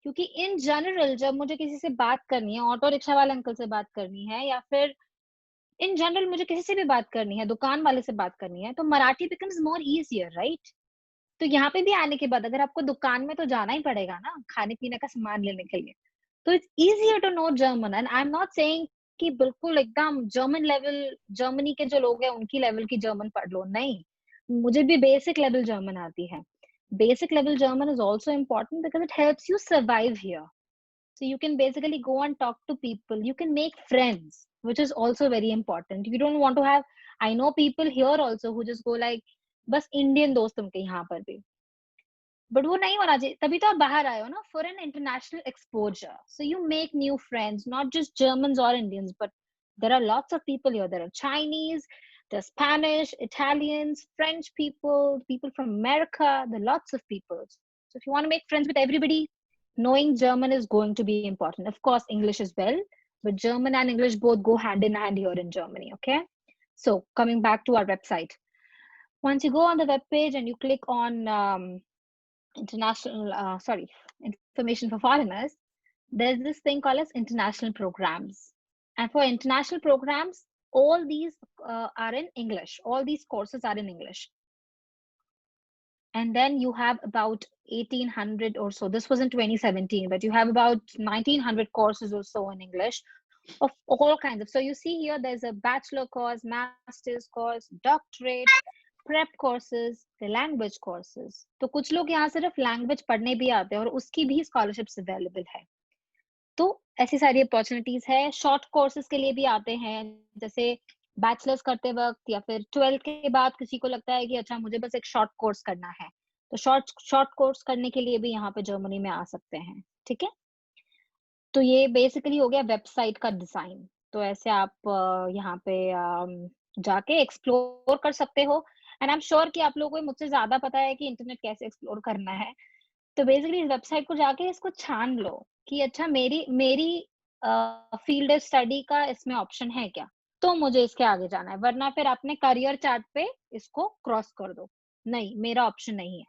क्योंकि इन जनरल जब मुझे किसी से बात करनी है, ऑटो रिक्शा वाले अंकल से बात करनी है, या फिर इन जनरल मुझे किसी से भी बात करनी है, दुकान वाले से बात करनी है, तो Marathi becomes more easier, right? तो यहाँ पे भी आने के बाद अगर आपको दुकान में तो जाना ही पड़ेगा ना खाने पीने का सामान लेने के लिए, तो it's easier to know German. And I am not saying कि बिल्कुल एकदम जर्मन लेवल, जर्मनी के जो लोग हैं उनकी लेवल की जर्मन पढ़ लो, नहीं. मुझे भी बेसिक लेवल जर्मन आती है. Basic level German is also important because it helps you survive here. So you can basically go and talk to people. You can make friends, which is also very important. You don't want to have, I know people here also who just go like, बस Indian दोस्त तुमके यहाँ पर भी, but वो नहीं होना चाहिए. तभी तो आप बाहर आए हो ना, for an international exposure. So you make new friends, not just Germans और Indians, but there are lots of people here. There are Chinese, there's Spanish, Italians, French people, people from America. There are lots of people. So if you want to make friends with everybody, knowing German is going to be important. Of course, English as well, but German and English both go hand in hand here in Germany. Okay. So coming back to our website, once you go on the web page and you click on information for foreigners, there's this thing called as international programs. And for international programs, all these are in English. All these courses are in English. And then you have about 1800 or so. This was in 2017, but you have about 1900 courses or so in English of all kinds of. So you see here, there's a bachelor course, master's course, doctorate, prep courses, the language courses. तो कुछ लोग यहाँ सिर्फ language पढ़ने भी आते हैं और उसकी भी scholarships available है. तो ऐसी सारी अपॉर्चुनिटीज है. शॉर्ट कोर्सेज के लिए भी आते हैं, जैसे बैचलर्स करते वक्त या फिर 12th के बाद किसी को लगता है कि अच्छा मुझे बस एक शॉर्ट कोर्स करना है, तो शॉर्ट कोर्स करने के लिए भी यहाँ पे जर्मनी में आ सकते हैं. ठीक है. तो ये बेसिकली हो गया वेबसाइट का डिजाइन. तो ऐसे आप यहाँ पे जाके एक्सप्लोर कर सकते हो. एंड आई एम श्योर कि आप लोगों को मुझसे ज्यादा पता है कि इंटरनेट कैसे एक्सप्लोर करना है. तो बेसिकली इस वेबसाइट को जाके इसको छान लो कि अच्छा मेरी फील्ड स्टडी का इसमें ऑप्शन है क्या, तो मुझे इसके आगे जाना है. वरना फिर अपने करियर चार्ट पे इसको क्रॉस कर दो, नहीं मेरा ऑप्शन नहीं है.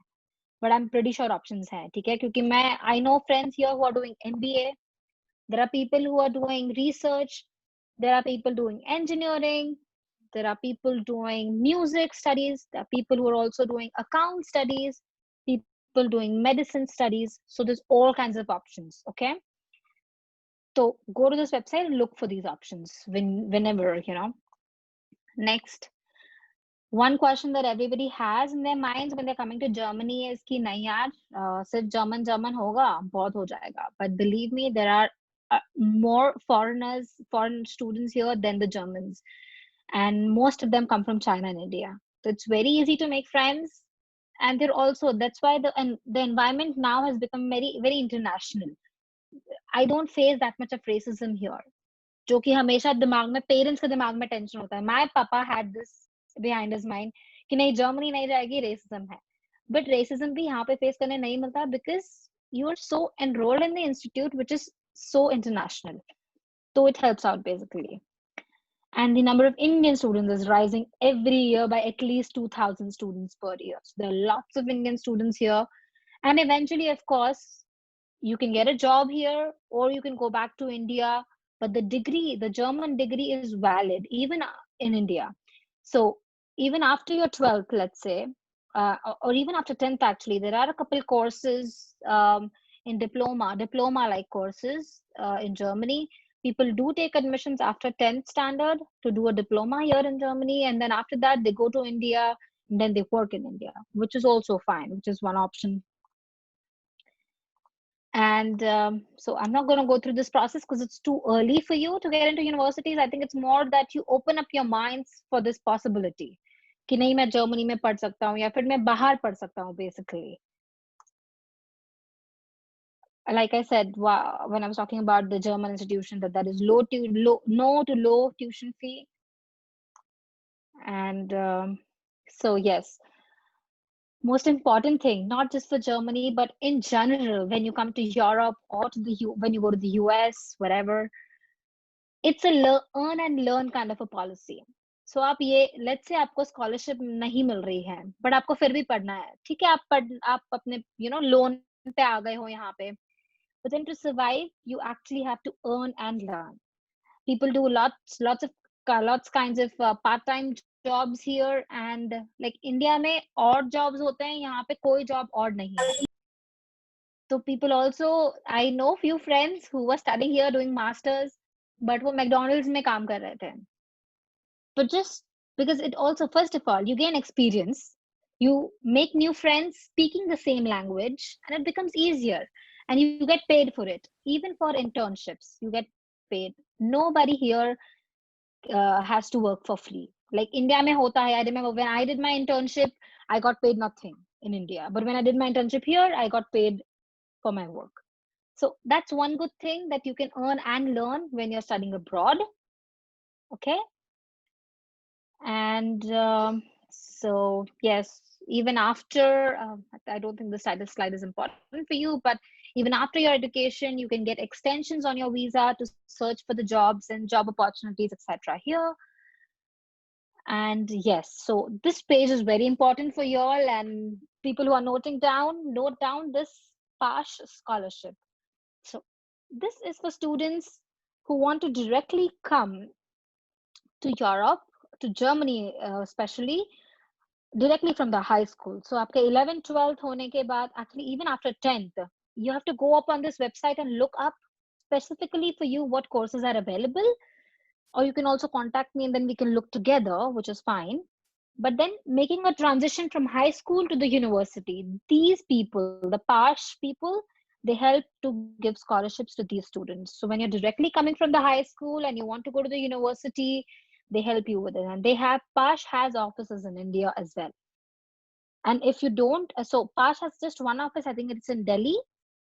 But I am pretty sure options हैं. ठीक है. क्योंकि मैं I know friends here who are doing MBA, there are people who are doing research, there are people doing engineering, there are people doing music studies, there are people who are also doing account studies, people doing medicine studies. So there's all kinds of options. Okay. So go to this website and look for these options whenever, you know. Next, one question that everybody has in their minds when they're coming to Germany is कि नहीं यार सिर्फ German होगा बहुत हो जाएगा. But believe me, there are more foreign students here than the Germans, and most of them come from China and India. So it's very easy to make friends. And they're also, that's why the environment now has become very very international. I don't face that much of racism here, जो कि हमेशा दिमाग में parents के दिमाग में tension होता है. My papa had this behind his mind कि नहीं जर्मनी नहीं जाएगी, रेसिज्म है. बट रेसिज्म भी यहाँ पे फेस करने नहीं मिलता because you are so enrolled in the institute which is so international. So it helps out basically. And the number of Indian students is rising every year by at least 2,000 students per year. So there are lots of Indian students here. And eventually, of course, you can get a job here or you can go back to India. But the degree, the German degree is valid even in India. So even after your 12th, let's say, or even after 10th, actually, there are a couple courses in diploma-like courses in Germany. People do take admissions after 10th standard to do a diploma here in Germany. And then after that, they go to India and then they work in India, which is also fine, which is one option And so I'm not going to go through this process because it's too early for you to get into universities. I think it's more that you open up your minds for this possibility कि नहीं मैं Germany में पढ़ सकता हूँ या फिर मैं बाहर पढ़ सकता हूँ basically. Like I said, when I was talking about the German institution, that is no to low tuition fee. And so yes, most important thing, not just for Germany, but in general, when you come to Europe or to when you go to the US, wherever, it's a earn and learn kind of a policy. So आप ये, let's say आपको scholarship नहीं मिल रही है, but आपको फिर भी पढ़ना है, ठीक है, आप अपने loan पे आ गए हो यहाँ पे, but then to survive, you actually have to earn and learn. People do lots kinds of part-time jobs here, and like India में odd jobs होते हैं, यहाँ पे कोई job odd नहीं है. So people also, I know few friends who were studying here doing masters, but वो McDonald's में काम कर रहे थे. But just because it also, first of all, you gain experience, you make new friends speaking the same language, and it becomes easier. And you get paid for it. Even for internships, you get paid. Nobody here has to work for free. Like India mein hota hai. I remember when I did my internship, I got paid nothing in India. But when I did my internship here, I got paid for my work. So that's one good thing that you can earn and learn when you're studying abroad. Okay. And so yes, even after, I don't think the slide is important for you, but even after your education, you can get extensions on your visa to search for the jobs and job opportunities, etc. here. And yes, so this page is very important for you all, and people who are noting down, note down this PASH scholarship. So this is for students who want to directly come to Europe, to Germany especially, directly from the high school. So after 11th, 12th hone ke baad, actually even after 10th, you have to go up on this website and look up specifically for you what courses are available. Or you can also contact me and then we can look together, which is fine. But then making a transition from high school to the university, these people, the PASH people, they help to give scholarships to these students. So when you're directly coming from the high school and you want to go to the university, they help you with it. And they have, PASH has offices in India as well. And if you don't, so PASH has just one office, I think it's in Delhi.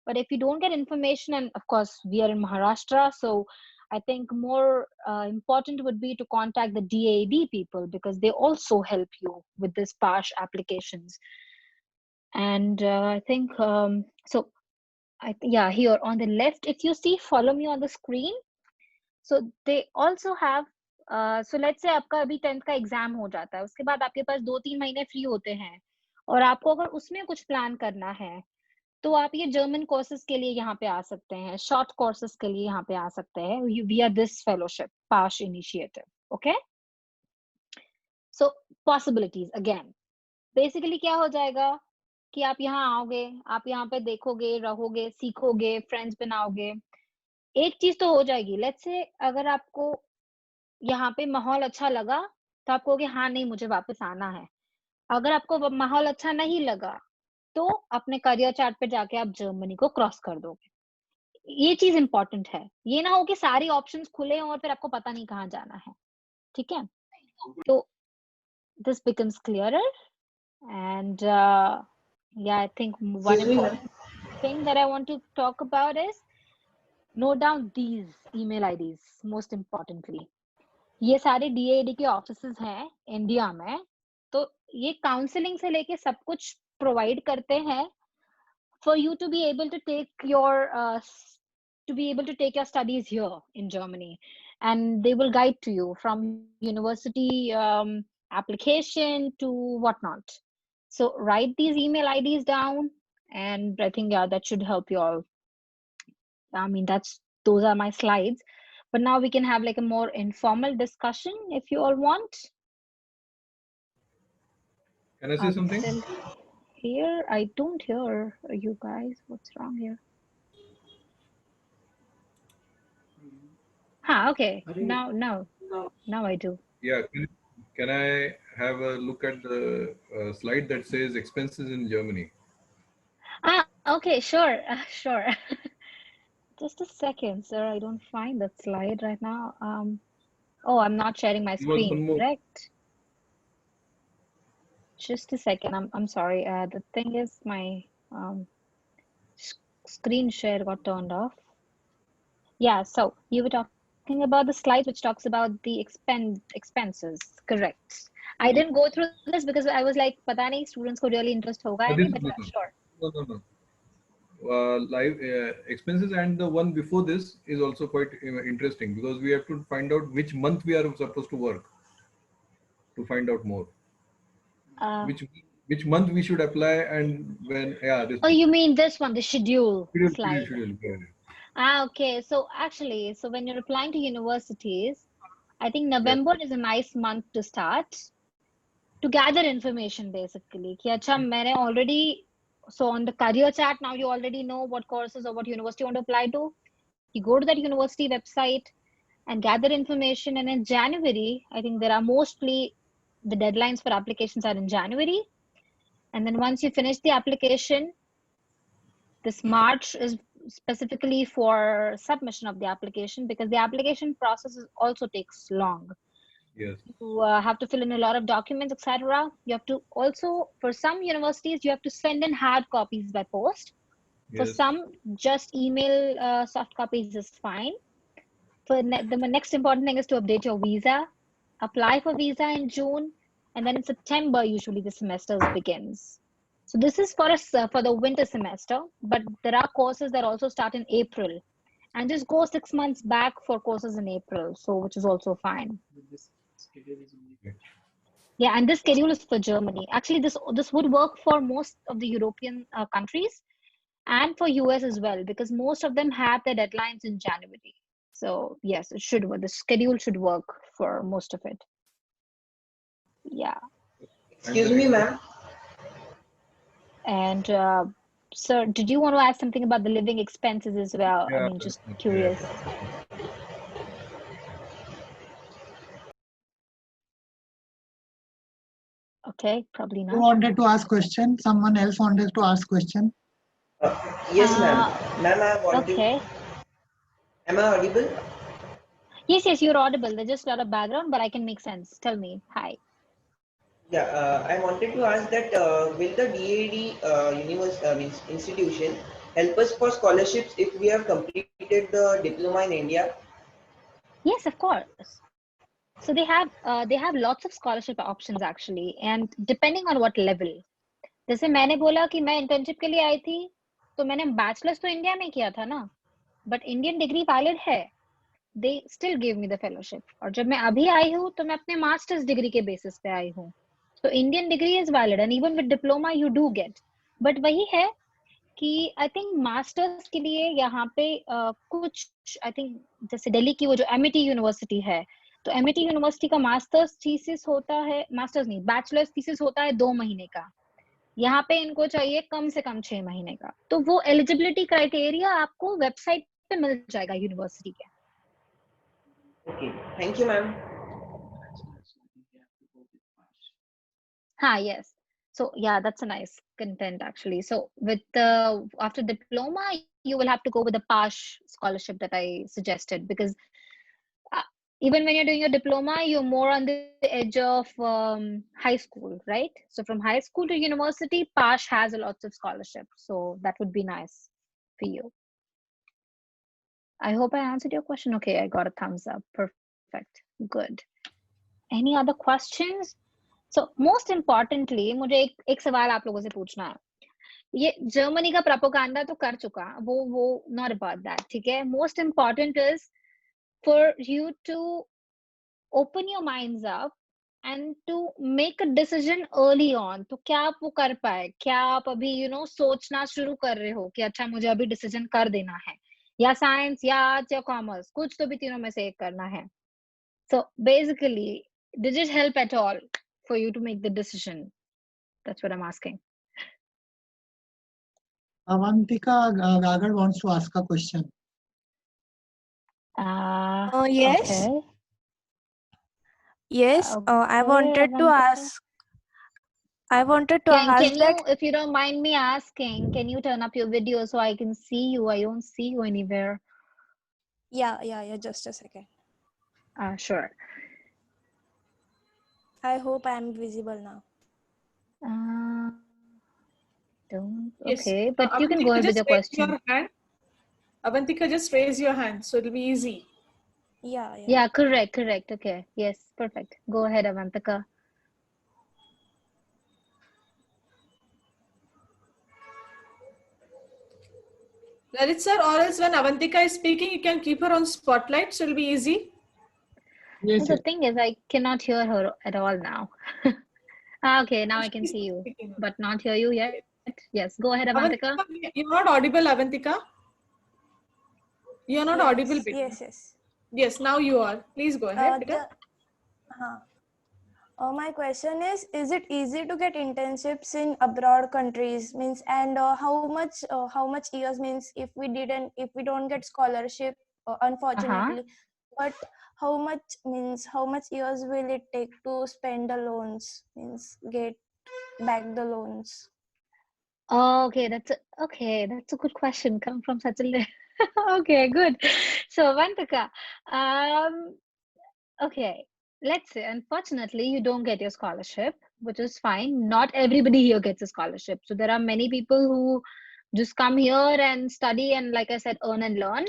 But if you don't get information, and of course we are in Maharashtra, so I think more important would be to contact the DAD people because they also help you with this PASH applications. And I think, so yeah, here on the left, if you see, follow me on the screen. So they also have, so let's say आपका अभी 10th का exam हो जाता है, उसके बाद आपके पास 2-3 महीने फ्री होते हैं और आपको अगर उसमें कुछ प्लान करना है तो आप ये जर्मन कोर्सेज के लिए यहाँ पे आ सकते हैं, शॉर्ट कोर्सेज के लिए यहाँ पे आ सकते हैं via this fellowship PASH initiative. Okay, so possibilities again, basically क्या हो जाएगा कि आप यहाँ आओगे, आप यहाँ पे देखोगे, रहोगे, सीखोगे, फ्रेंड्स बनाओगे. एक चीज तो हो जाएगी, लेट्स से अगर आपको यहाँ पे माहौल अच्छा लगा तो आप कहोगे हाँ नहीं मुझे वापस आना है. अगर आपको माहौल अच्छा नहीं लगा तो अपने करियर चार्ट पे जाके आप जर्मनी को क्रॉस कर दोगे. ये चीज इंपॉर्टेंट है, ये ना हो कि सारी ऑप्शंस खुले हों और फिर आपको पता नहीं कहाँ जाना है. ठीक है, तो this becomes clearer. And yeah, I think one important thing that I want to talk about is note down these email IDs. Most importantly, ये सारे DAD के ऑफिसेस हैं इंडिया में, तो ये काउंसलिंग से लेके सब कुछ प्रोवाइड करते हैं for you to be able to take your studies here in Germany, and they will guide to you from university application to whatnot. So write these email IDs down, and I think, yeah, that should help you all. I mean, those are my slides, but now we can have like a more informal discussion if you all want. Can I say something? Still here, I don't hear you guys. What's wrong here? Okay. Now I do. Yeah. Can I have a look at the slide that says expenses in Germany? Okay, sure, sure. Just a second, sir. I don't find that slide right now. Oh, I'm not sharing my There was one screen, more. correct? Just a second. I'm sorry. The thing is, my screen share got turned off. Yeah. So you were talking about the slides which talks about the expenses, correct? I didn't go through this because I was like, पता नहीं students को really interest होगा या This नहीं, is but no, yeah, no, sure. no. Live expenses, and the one before this is also quite interesting because we have to find out which month we are supposed to work to find out more. Uh, Which month we should apply and when? Yeah, this oh, one. you mean this one, the schedule Schedule. slide. Yeah. Okay. So actually, so when you're applying to universities, I think Yes. November is a nice month to start to gather information basically. कि अच्छा मैंने already, so on the career chat now you already know what courses or what university you want to apply to. You go to that university website and gather information. And in January, I think there are mostly the deadlines for applications are in January. And then once you finish the application, this March is specifically for submission of the application because the application process also takes long. Yes. You have to fill in a lot of documents, etc. You have to also, for some universities, you have to send in hard copies by post. For Yes. some, just email soft copies is fine. The next important thing is to update your visa, apply for visa in June, and then in September, usually the semester begins. So this is for us for the winter semester, but there are courses that also start in April and just go 6 months back for courses in April, so which is also fine. Yeah, and this schedule is for Germany. Actually, this would work for most of the European countries and for US as well, because most of them have their deadlines in January. So yes, it should work. The schedule should work for most of it. Yeah. Excuse me, ma'am. And sir, did you want to ask something about the living expenses as well? I Yeah. mean, just curious. Okay, probably Who not. wanted to ask question? Someone else wanted to ask question. Yes, ma'am. Ma'am, I want to. Okay. Am I audible? Yes, you're audible. There's just a lot of background, but I can make sense. Tell me. Hi. Yeah, I wanted to ask that will the DAD means institution help us for scholarships if we have completed the diploma in India? Yes, of course. So they have lots of scholarship options actually, and depending on what level. जैसे मैंने बोला कि मैं internship के लिए आई थी, तो मैंने बैचलर्स तो इंडिया में किया था ना, बट इंडियन डिग्री वैलिड है. They still gave me the fellowship. और जब मैं अभी आई हूँ तो मैं अपने मास्टर्स डिग्री के बेसिस पे आई हूँ. So Indian degree is valid and even with diploma you do get. But वही है कि आई थिंक मास्टर्स के लिए यहाँ पे कुछ आई थिंक जैसे दिल्ली की वो जो एमिटी यूनिवर्सिटी है, तो एमिटी यूनिवर्सिटी का मास्टर्स थीसिस होता है, मास्टर्स नहीं बैचलर्स थीसिस होता है 2 महीने का. यहाँ पे इनको चाहिए कम से कम 6 महीने का. तो वो एलिजिबिलिटी क्राइटेरिया आपको वेबसाइट पे मिल जाएगा यूनिवर्सिटी के. Okay, thank you, ma'am. Yes. So yeah, that's a nice content actually. So with the after diploma, you will have to go with the PASH scholarship that I suggested because uh, even when you're doing your diploma, you're more on the edge of high school, right? So from high school to university, PASH has a lots of scholarships. So that would be nice for you. I hope I answered your question. Okay, I got a thumbs up. Perfect. Good. Any other questions? So most importantly, मुझे एक सवाल आप लोगों से पूछना है. ये Germany का प्रोपेगेंडा तो कर चुका, वो not about that, ठीक है. Most important is for you to open your minds up and to make a decision early on. तो क्या आप वो कर पाए? क्या आप अभी सोचना शुरू कर रहे हो कि अच्छा मुझे अभी डिसीजन कर देना है, या साइंस या आर्ट्स या कॉमर्स, कुछ तो भी तीनों में से एक करना है. So basically, did it help at all for you to make the decision? That's what I'm asking. Avantika Gagar wants to ask a question. Yes. Okay. Yes, I Okay, wanted to Avantika. ask. I wanted to Can ask you, that. if you don't mind me asking, can you turn up your video so I can see you? I don't see you anywhere. Yeah. Just a second. Sure. I hope I am visible now. Uh, don't. Yes. Okay, but you can go Avantika, ahead with just your raise question. your hand. Avantika, just raise your hand, so it'll be easy. Yeah. Yeah, correct. Okay. Yes, perfect. Go ahead, Avantika. Lalit sir, or else when Avantika is speaking, you can keep her on spotlight, so it'll be easy. Yes, The yes. thing is, I cannot hear her at all now. Okay, now I can She's see you, speaking. but not hear you yet. Yes, go ahead, Avantika. Avantika, you're not audible, Avantika. You're not audible, beta. Yes. Yes, now you are. Please go ahead, beta. My question is it easy to get internships in abroad countries? Means, and how much years, means if we don't get scholarship, unfortunately, but how much years will it take to spend the loans, means get back the loans? Okay, that's a good question. Come from such a okay, good. So, Avantika, okay, let's say unfortunately you don't get your scholarship, which is fine. Not everybody here gets a scholarship. So there are many people who just come here and study and, like I said, earn and learn.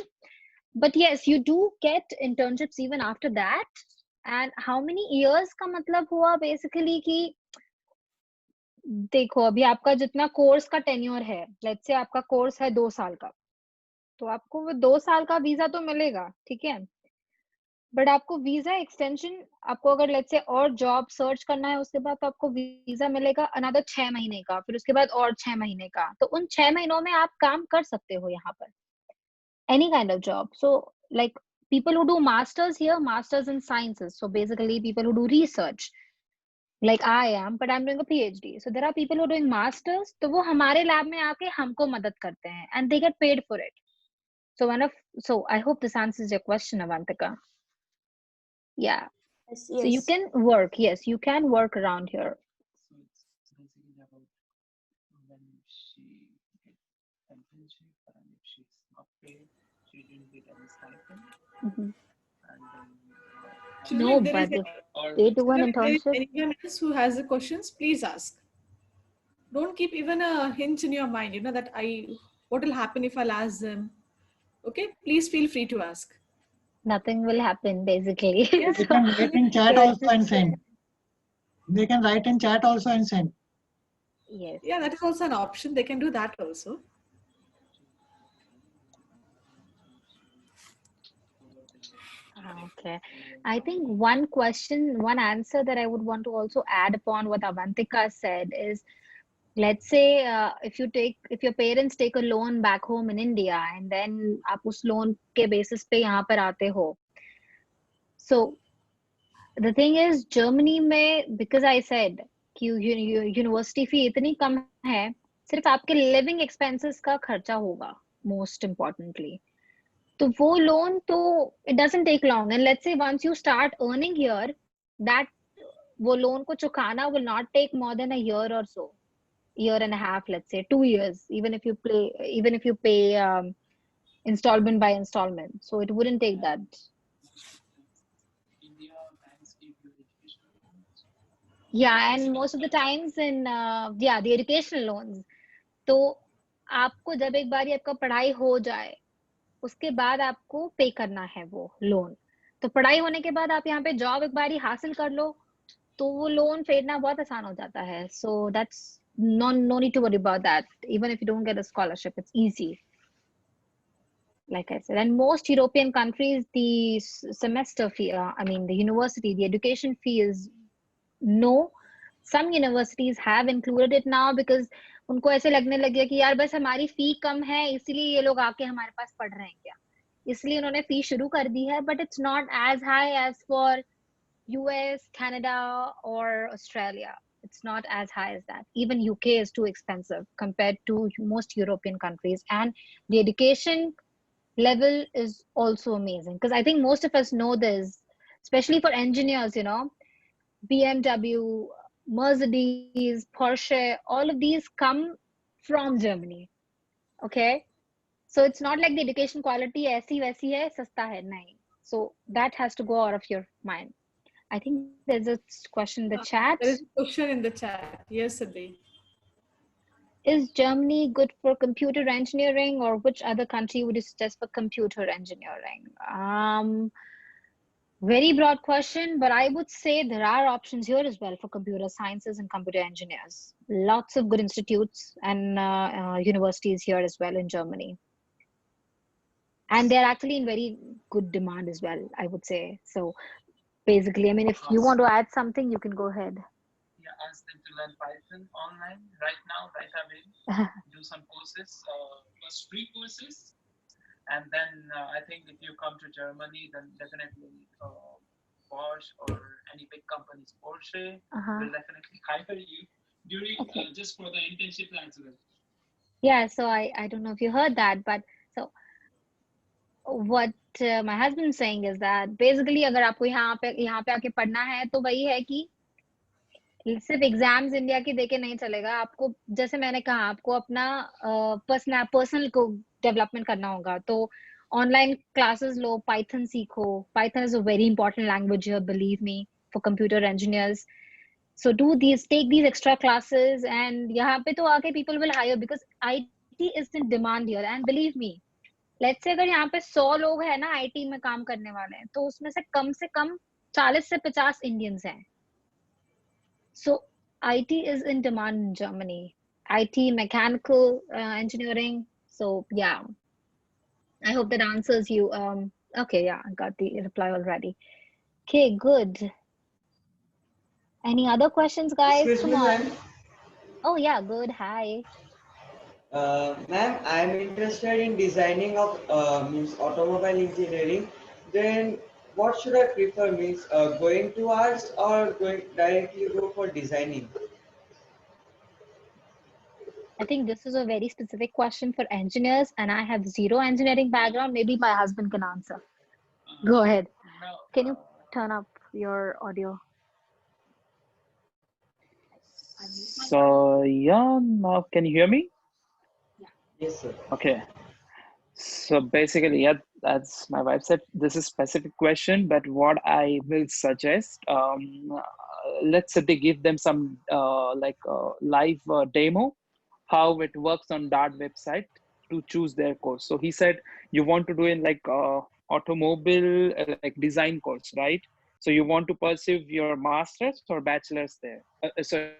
But yes, you do get internships even after that. And how many years का मतलब हुआ basically कि देखो अभी आपका जितना course का tenure है, लेट्स से आपका कोर्स है 2 साल का, तो आपको वो 2 साल का वीजा तो मिलेगा, ठीक है, बट आपको वीजा एक्सटेंशन, आपको अगर लेट्स से और जॉब सर्च करना है उसके बाद, तो आपको वीजा मिलेगा अनदर 6 महीने का, फिर उसके बाद और 6 महीने का, तो उन 6 महीनों में आप काम कर सकते हो यहाँ पर, any kind of job. So like people who do masters here, masters in sciences, so basically people who do research like I am, but I'm doing a PhD. So there are people who are doing masters, तो वो हमारे lab में आके हमको मदद करते हैं and they get paid for it. So I hope this answers your question, Avantika. Yeah. Yes. So you can work, yes, you can work around here. So it's basically about when she get internship and if she's not paid, she didn't get any stipend. Mhm. And then Children, No, if there is but if or they do an children, if there is internship, anyone else who has the questions, please ask. Don't keep even a hint in your mind, that what will happen if I'll ask them. Okay, please feel free to ask. nothing will happen basically. Yes. They So can write in chat it's also and send. They can write in chat also and send. yes. Yeah, that is also an option. They can do that also. Okay. I think one answer that I would want to also add upon what Avantika said is, let's say if your parents take a loan back home in India and then आप उस loan के basis पे यहाँ पर आते हो. So the thing is, Germany में, because I said कि university fee इतनी कम है, सिर्फ आपके living expenses का खर्चा होगा, most importantly. तो वो लोन तो it doesn't take long, and let's say once you start earning here, that वो लोन को चुकाना will not take more than a year or so, year and a half, let's say 2 years, even if you pay installment by installment, so it wouldn't take that. India banks give you education loans. Yeah, and most of the times in the educational loans, तो आपको जब एक बार आपका पढ़ाई हो जाए उसके बाद आपको पे करना है वो लोन, तो पढ़ाई होने के बाद आप यहाँ पे जॉब एक बार हासिल कर लो तो वो लोन फेडना बहुत आसान हो जाता है. So that's no need to worry about that. Even if you don't get a scholarship, it's easy, like I said. And most European countries, the semester fee, the university, the education fee is no. Some universities have included it now because उनको ऐसे लगने लगे कि यार बस हमारी फी कम है इसीलिए ये लोग आके हमारे पास पढ़ रहे हैं क्या, इसलिए उन्होंने फी शुरू कर दी है. But it's not as high as for US, Canada or Australia. It's not as high as that. Even UK is too expensive compared to most European countries, and the education level is also amazing, because I think most of us know this, especially for engineers, BMW, Mercedes, Porsche, all of these come from Germany. Okay, so it's not like the education quality ऐसी वैसी है, सस्ता है, नहीं. So that has to go out of your mind. I think there's a question in the chat. There is a question in the chat. Yes, Siddhi. Is Germany good for computer engineering, or which other country would you suggest for computer engineering? Very broad question, but I would say there are options here as well for computer sciences and computer engineers. Lots of good institutes and universities here as well in Germany. And they're actually in very good demand as well, I would say. So basically, I mean, if you want to add something, you can go ahead. Yeah, ask them to learn Python online right now, right away. Do some courses, first free courses. And then I think if you come to Germany, then definitely Bosch or any big companies, Porsche will definitely hire you during just for the internship as well. Yeah, so I don't know if you heard that, but so what my husband is saying is that basically अगर आपको यहाँ पे आके पढ़ना है तो वही है कि सिर्फ एग्जाम्स इंडिया की देके नहीं चलेगा. आपको जैसे मैंने कहा, आपको अपना पर्सनल को डेवलपमेंट करना होगा. तो ऑनलाइन क्लासेस लो, पाइथन सीखो. Python is a very important language here, believe me, for computer engineers. So take these extra classes, and यहाँ पे तो आके people will hire because IT is in demand here. And believe me, let's say अगर यहाँ पे 100 लोग हैं ना IT में काम करने वाले, तो उसमें से कम 40 से 50 इंडियंस हैं. So IT is in demand in Germany. IT, mechanical engineering. So yeah, I hope that answers you. Okay, yeah, I got the reply already. Okay, good. Any other questions, guys? Excuse Come me, on. ma'am. Oh yeah, good. Hi. Ma'am, I am interested in designing of means automobile engineering. Then what should I prefer? Means going to arts or going directly go for designing? I think this is a very specific question for engineers, and I have zero engineering background. Maybe my husband can answer. Go ahead. No, Can you turn up your audio? So yeah, now can you hear me? Yes, sir. Okay. So basically, yeah, as my wife said, this is a specific question, but what I will suggest, let's say they give them some live demo, how it works on Dart website to choose their course. So he said, you want to do in like automobile like design course, right? So you want to pursue your master's or bachelor's there. Sorry,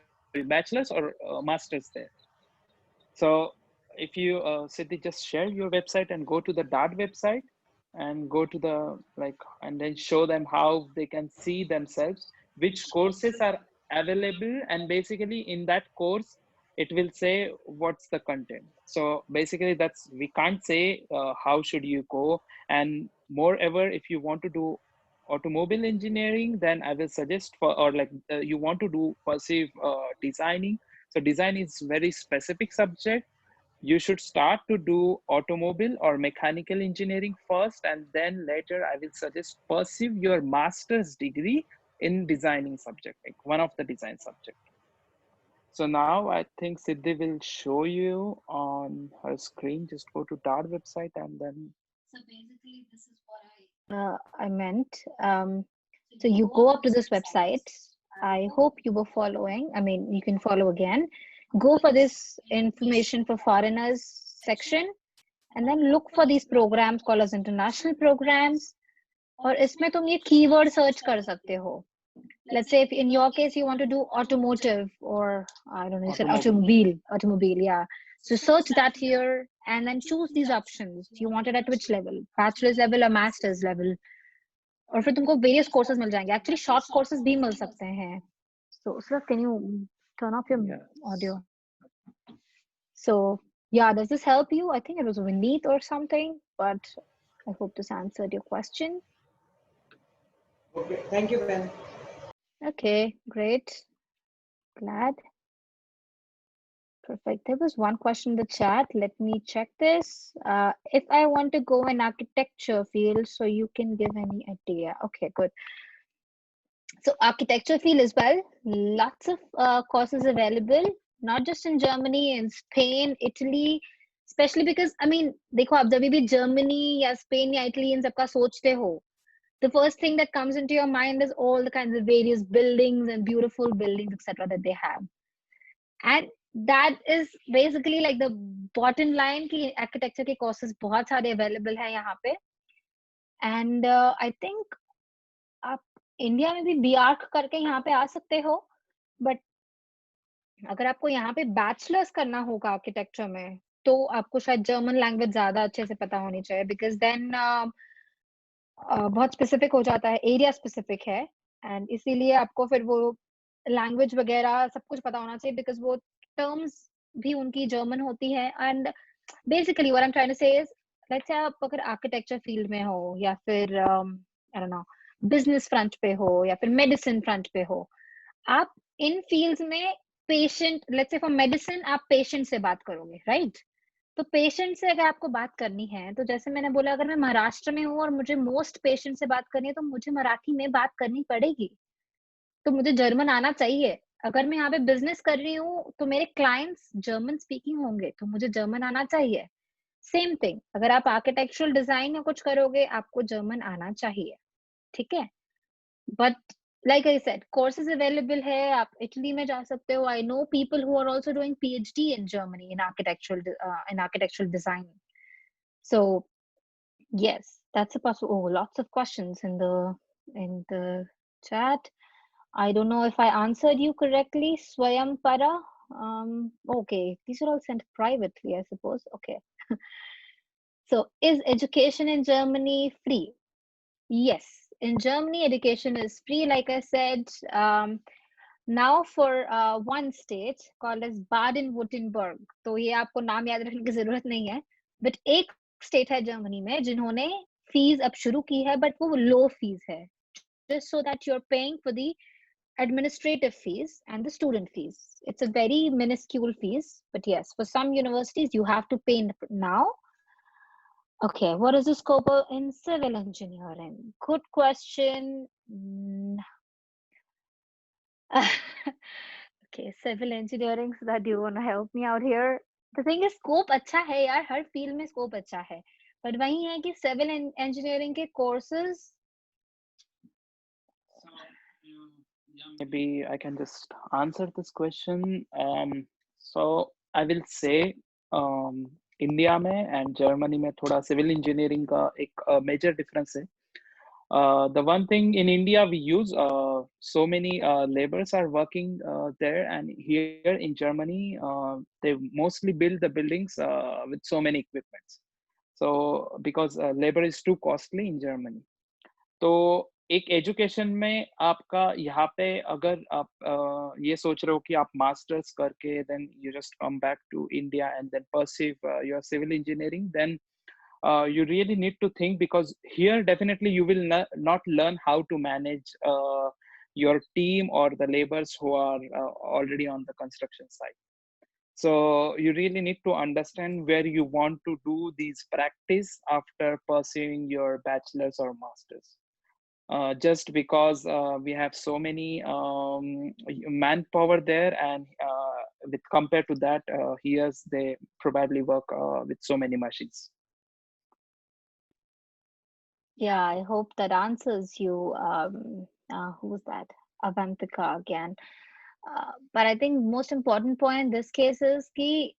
bachelor's or master's there. So if you Siddhi, just share your website and go to the Dart website and go to the and then show them how they can see themselves, which courses are available, and basically in that course it will say what's the content. So basically we can't say how should you go. And moreover, if you want to do automobile engineering, then I will suggest you want to pursue designing. So design is very specific subject. You should start to do automobile or mechanical engineering first, and then later I will suggest pursue your master's degree in designing subject, like one of the design subject. So now I think Siddhi will show you on her screen. Just go to Dart website and then. So basically, this is what I meant. So you go up to this website. I hope you were following. I mean, you can follow again. Go for this information for foreigners section, and then look for these programs called as international programs. और इसमें तुम ये keyword search कर सकते हो. Let's say if in your case you want to do automotive, or I don't know, you said automobile, yeah. So search that here and then choose these options. You want it at which level? Bachelor's level or master's level? और फिर तुमको various courses मिल जाएंगे. Actually short courses भी मिल सकते हैं. So sir, can you turn off your audio? So yeah, does this help you? I think it was Vineet or something, but I hope this answered your question. Okay, thank you, ma'am. Okay, great. Glad. Perfect. There was one question in the chat. Let me check this. If I want to go in architecture field, so you can give any idea. Okay, good. So architecture field as well, lots of courses available, not just in Germany, in Spain, Italy, especially because I mean, देखो आप जब भी Germany या Spain या Italy इन सबका सोचते हो, the first thing that comes into your mind is all the kinds of various buildings and beautiful buildings, etc., that they have. And that is basically like the bottom line कि architecture के courses बहुत सारे available हैं यहाँ पे. And I think आप India में भी BArch करके यहाँ पे आ सकते हो, बट अगर आपको यहाँ पे बैचलर्स करना होगा आर्किटेक्चर में, तो आपको शायद जर्मन लैंग्वेज ज्यादा अच्छे से पता होनी चाहिए, बिकॉज देन बहुत स्पेसिफिक हो जाता है, एरिया स्पेसिफिक है, एंड इसीलिए आपको फिर वो लैंग्वेज वगैरह सब कुछ पता होना चाहिए, बिकॉज वो टर्म्स भी उनकी जर्मन होती है. And basically what I am trying to say is, let's say आप अगर आर्किटेक्चर फील्ड में हो या फिर I don't know business front पे हो या फिर मेडिसिन फ्रंट पे हो, आप इन फील्ड्स में patient, let's say for medicine आप पेशेंट से बात करोगे, राइट? तो पेशेंट से अगर आपको बात करनी है, तो जैसे मैंने बोला, अगर मैं महाराष्ट्र में हूँ और मुझे मोस्ट पेशेंट से बात करनी है, तो मुझे मराठी में बात करनी पड़ेगी, तो मुझे जर्मन आना चाहिए. अगर मैं यहाँ पे बिजनेस कर रही हूँ तो मेरे क्लाइंट्स जर्मन स्पीकिंग होंगे, तो मुझे जर्मन आना चाहिए. सेम थिंग, अगर आप आर्किटेक्चरल डिजाइन या कुछ करोगे, आपको जर्मन आना चाहिए, ठीक है? But like I said, courses available है, आप इटली में जा सकते हो. I know people who are also doing PhD in Germany in architectural design. So yes, that's a possible. Oh, lots of questions in the chat. I don't know if I answered you correctly, Swayam Para. Okay, these are all sent privately, I suppose. Okay. So is education in Germany free? Yes, in Germany, education is free, like I said. Now for one state called as Baden-Württemberg, तो ये आपको नाम याद रखने की जरूरत नहीं है, बट एक स्टेट है जर्मनी में जिन्होंने फीस अब शुरू की है, बट वो लो फीस है, just so that you're paying for the administrative fees and the student fees. It's a very minuscule fees, but yes, for some universities you have to pay now. Okay, what is the scope in civil engineering? Good question. Okay, civil engineering, so that you want to help me out here. The thing is, scope अच्छा है यार, हर field में scope अच्छा है, but वही है कि civil engineering के courses. Maybe I can just answer this question. So I will say India में and Germany में थोड़ा civil engineering का एक major difference है. The one thing in India we use so many laborers are working there, and here in Germany they mostly build the buildings with so many equipments. So because labor is too costly in Germany. तो एक education में आपका यहाँ पे अगर आप ये सोच रहे हो कि आप मास्टर्स करके then you just come back to India and then pursue your civil engineering, then you really need to think, because here definitely you will not learn how to manage your team or the laborers who are already on the construction site. So you really need to understand where you want to do these practice after pursuing your bachelor's or master's. Just because we have so many manpower there, and with compared to that, here they probably work with so many machines. Yeah, I hope that answers you. Who's that? Avantika again. But I think most important point in this case is कि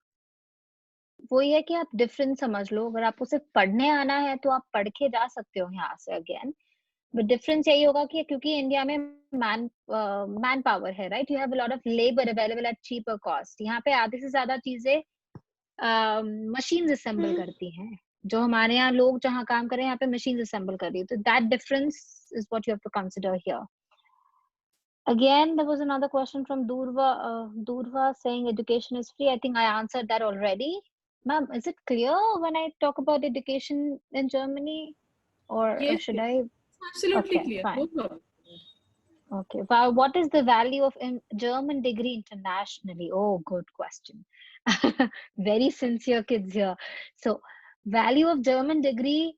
वो ये है कि आप difference समझ लो. अगर आपको सिर्फ पढ़ने आना है तो आप पढ़ के जा सकते हो यहाँ से अगेन, बट डिफरेंस यही होगा कि क्योंकि इंडिया में मैन पावर है, right? You have a lot of labour available at cheaper cost. यहाँ पे आधे से ज्यादा चीजें मशीन्स असेंबल करती हैं, जो हमारे यहाँ लोग जहाँ काम कर रहे हैं यहाँ पे मशीन्स असेंबल कर रही है. तो that difference is what you have to consider here. Again, there was another question from Durva saying education is free. I think I answered that already. Ma'am, is it clear when I talk about education in Germany, or Yes, should yes. I? Absolutely Okay, clear. fine. No problem. Okay. Wow, what is the value of a German degree internationally? Oh, good question. Very sincere kids here. So, value of German degree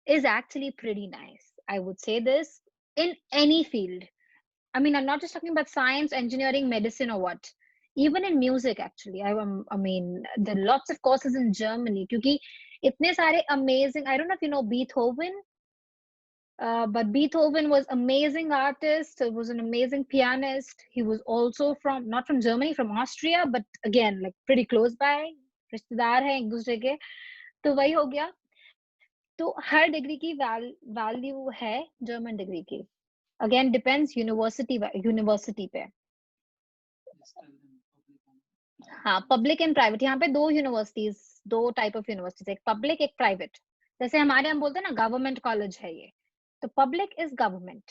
is actually pretty nice. I would say this. in any field. I mean, I'm not just talking about science, engineering, medicine, or what. Even in music, actually, I mean, there are lots of courses in Germany. क्योंकि इतने सारे amazing. I don't know if you know Beethoven, but Beethoven was amazing artist. He was an amazing pianist. He was also from not from Germany, from Austria, but again, like pretty close by. रिश्तेदार हैं एक दूसरे के. तो वही हो गया. तो हर डिग्री की वैल्यू है जर्मन डिग्री की. अगेन डिपेंड्स यूनिवर्सिटी पे. हाँ, पब्लिक एंड प्राइवेट. यहाँ पे दो यूनिवर्सिटीज, दो टाइप ऑफ यूनिवर्सिटीज, एक पब्लिक एक प्राइवेट. जैसे हमारे हम बोलते हैं ना गवर्नमेंट कॉलेज है ये, तो पब्लिक इज गवर्नमेंट,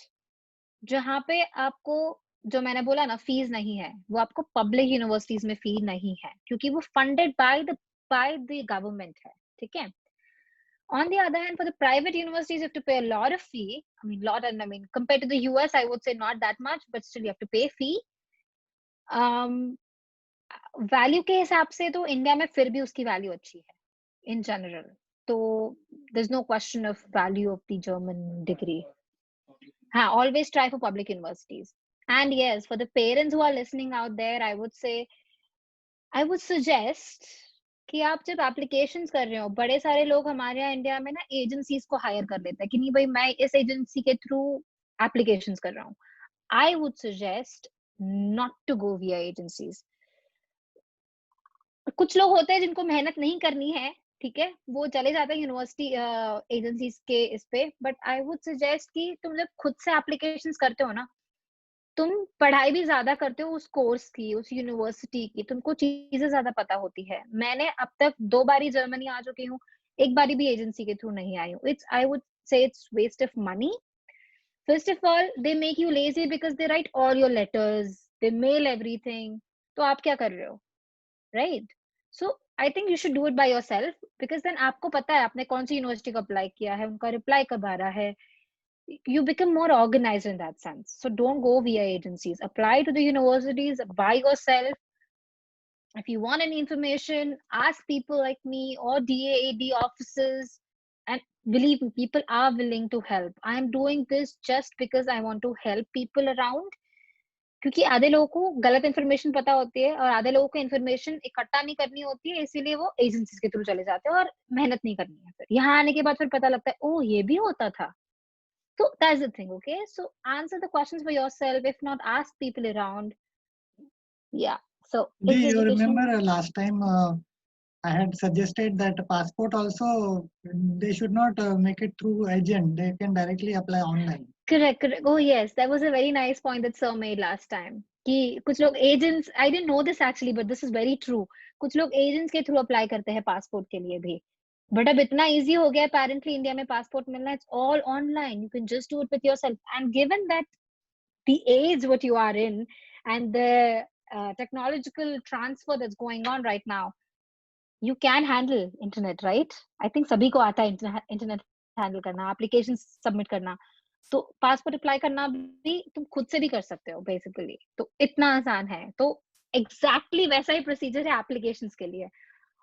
जहाँ पे आपको जो मैंने बोला ना फीस नहीं है, वो आपको पब्लिक यूनिवर्सिटीज में फी नहीं है क्योंकि वो फंडेड बाय द गवर्नमेंट है. ठीक है. On the other hand, for the private universities, you have to pay a lot of fee. I mean, lot, and I mean, compared to the US, I would say not that much, but still you have to pay fee. Value के हिसाब से तो India में फिर भी उसकी value अच्छी है इन जनरल. तो there is no question of value of the German degree. हाँ, always try for public universities. And yes, for the parents who are listening out there, I would suggest कि आप जब applications कर रहे हो, बड़े सारे लोग हमारे यहाँ इंडिया में ना एजेंसीज को हायर कर लेते हैं कि नहीं भाई मैं इस एजेंसी के थ्रू एप्लीकेशंस कर रहा हूँ. I would suggest not to go via agencies. कुछ लोग होते हैं जिनको मेहनत नहीं करनी है, ठीक है, वो चले जाते हैं यूनिवर्सिटी एजेंसीज के इस पे. बट आई वुड सजेस्ट कि तुम जब खुद से एप्लीकेशंस करते हो ना, तुम पढ़ाई भी ज्यादा करते हो उस कोर्स की, उस यूनिवर्सिटी की, तुमको चीजें ज्यादा पता होती है. मैंने अब तक 2 बारी जर्मनी आ चुकी हूँ, एक बारी भी एजेंसी के थ्रू नहीं आई हूँ. I would say it's waste of money. First of all they make you lazy because they write all your letters, they mail everything. तो आप क्या कर रहे हो, right? So I think you should do it by yourself, because then आपको पता है आपने कौन सी यूनिवर्सिटी को अप्लाई किया है, उनका रिप्लाई कब आ रहा है. You become more organized in that sense. So don't go via agencies. Apply to the universities by yourself. If you want any information, ask people like me or DAAD offices. And believe me, people are willing to help. I am doing this just because I want to help people around. क्योंकि आधे लोगों को गलत information पता होती है और आधे लोगों को इन्फॉर्मेशन इकट्ठा नहीं करनी होती है, इसीलिए वो एजेंसीज के थ्रू चले जाते हैं और मेहनत नहीं करनी है. फिर यहाँ आने के बाद फिर पता लगता है ओ ये भी होता था. So that's the thing, okay? So answer the questions for yourself. If not, ask people around. Yeah. So Do you remember last time I had suggested that passport also they should not make it through agent. They can directly apply online. Correct. Oh yes, that was a very nice point that sir made last time. कि कुछ लोग agents, I didn't know this actually, but this is very true. कुछ लोग agents के through apply करते हैं passport के लिए भी. But अब इतना easy हो गया apparently इंडिया में passport मिलना. It's all online. You can just do it with yourself. And given that the age what you are in and the technological transfer that's going on right now, you can handle internet, right? I think सभी को आता है internet handle करना, applications submit करना. तो passport apply करना भी तुम खुद से भी कर सकते हो बेसिकली. तो इतना आसान है. तो एग्जैक्टली वैसा ही प्रोसीजर है एप्लीकेशंस के लिए.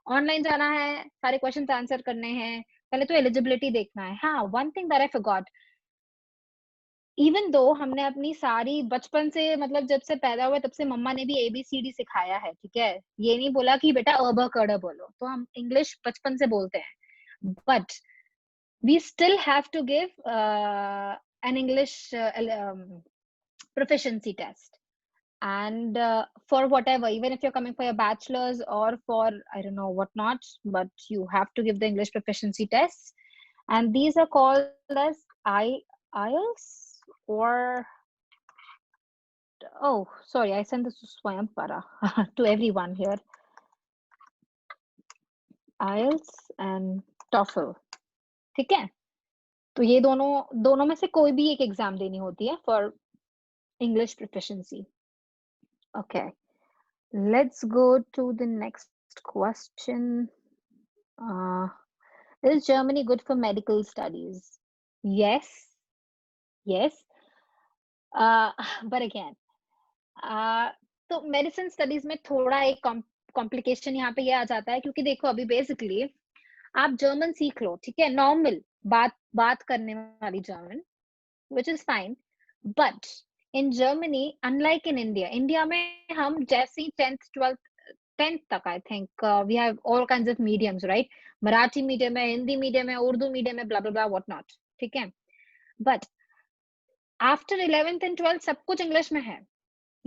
ऑनलाइन जाना है, सारे क्वेश्चंस आंसर करने हैं, पहले तो एलिजिबिलिटी देखना है. हाँ, one thing that I forgot, even though हमने अपनी सारी बचपन से, मतलब जब से पैदा हुए तब से मम्मा ने भी ABCD सिखाया है, ठीक है, ये नहीं बोला कि बेटा अ क बोलो. तो हम इंग्लिश बचपन से बोलते हैं, but we still have to give an English proficiency test. And for whatever, even if you're coming for your bachelor's or for I don't know what not, but you have to give the English proficiency tests. And these are called as IELTS or oh sorry, I sent this to Swayampara to everyone here. IELTS and TOEFL. ठीक है, तो ये दोनों में से कोई भी एक एग्जाम देनी होती है for English proficiency. Okay, let's go to the next question. Is Germany good for medical studies? Yes, but again तो मेडिसिन स्टडीज में थोड़ा एक कॉम्प्लिकेशन यहाँ पे ये आ जाता है, क्योंकि देखो अभी बेसिकली आप जर्मन सीख लो, ठीक है, नॉर्मल बात करने वाली German, which is fine, But in Germany, unlike in India में हम जैसे ही 10th 12th तक, I think we have all kinds of mediums, right? Marathi medium है, Hindi medium है, Urdu medium है, blah blah blah, what not. ठीक है? But after 11th and 12th सब कुछ English में है.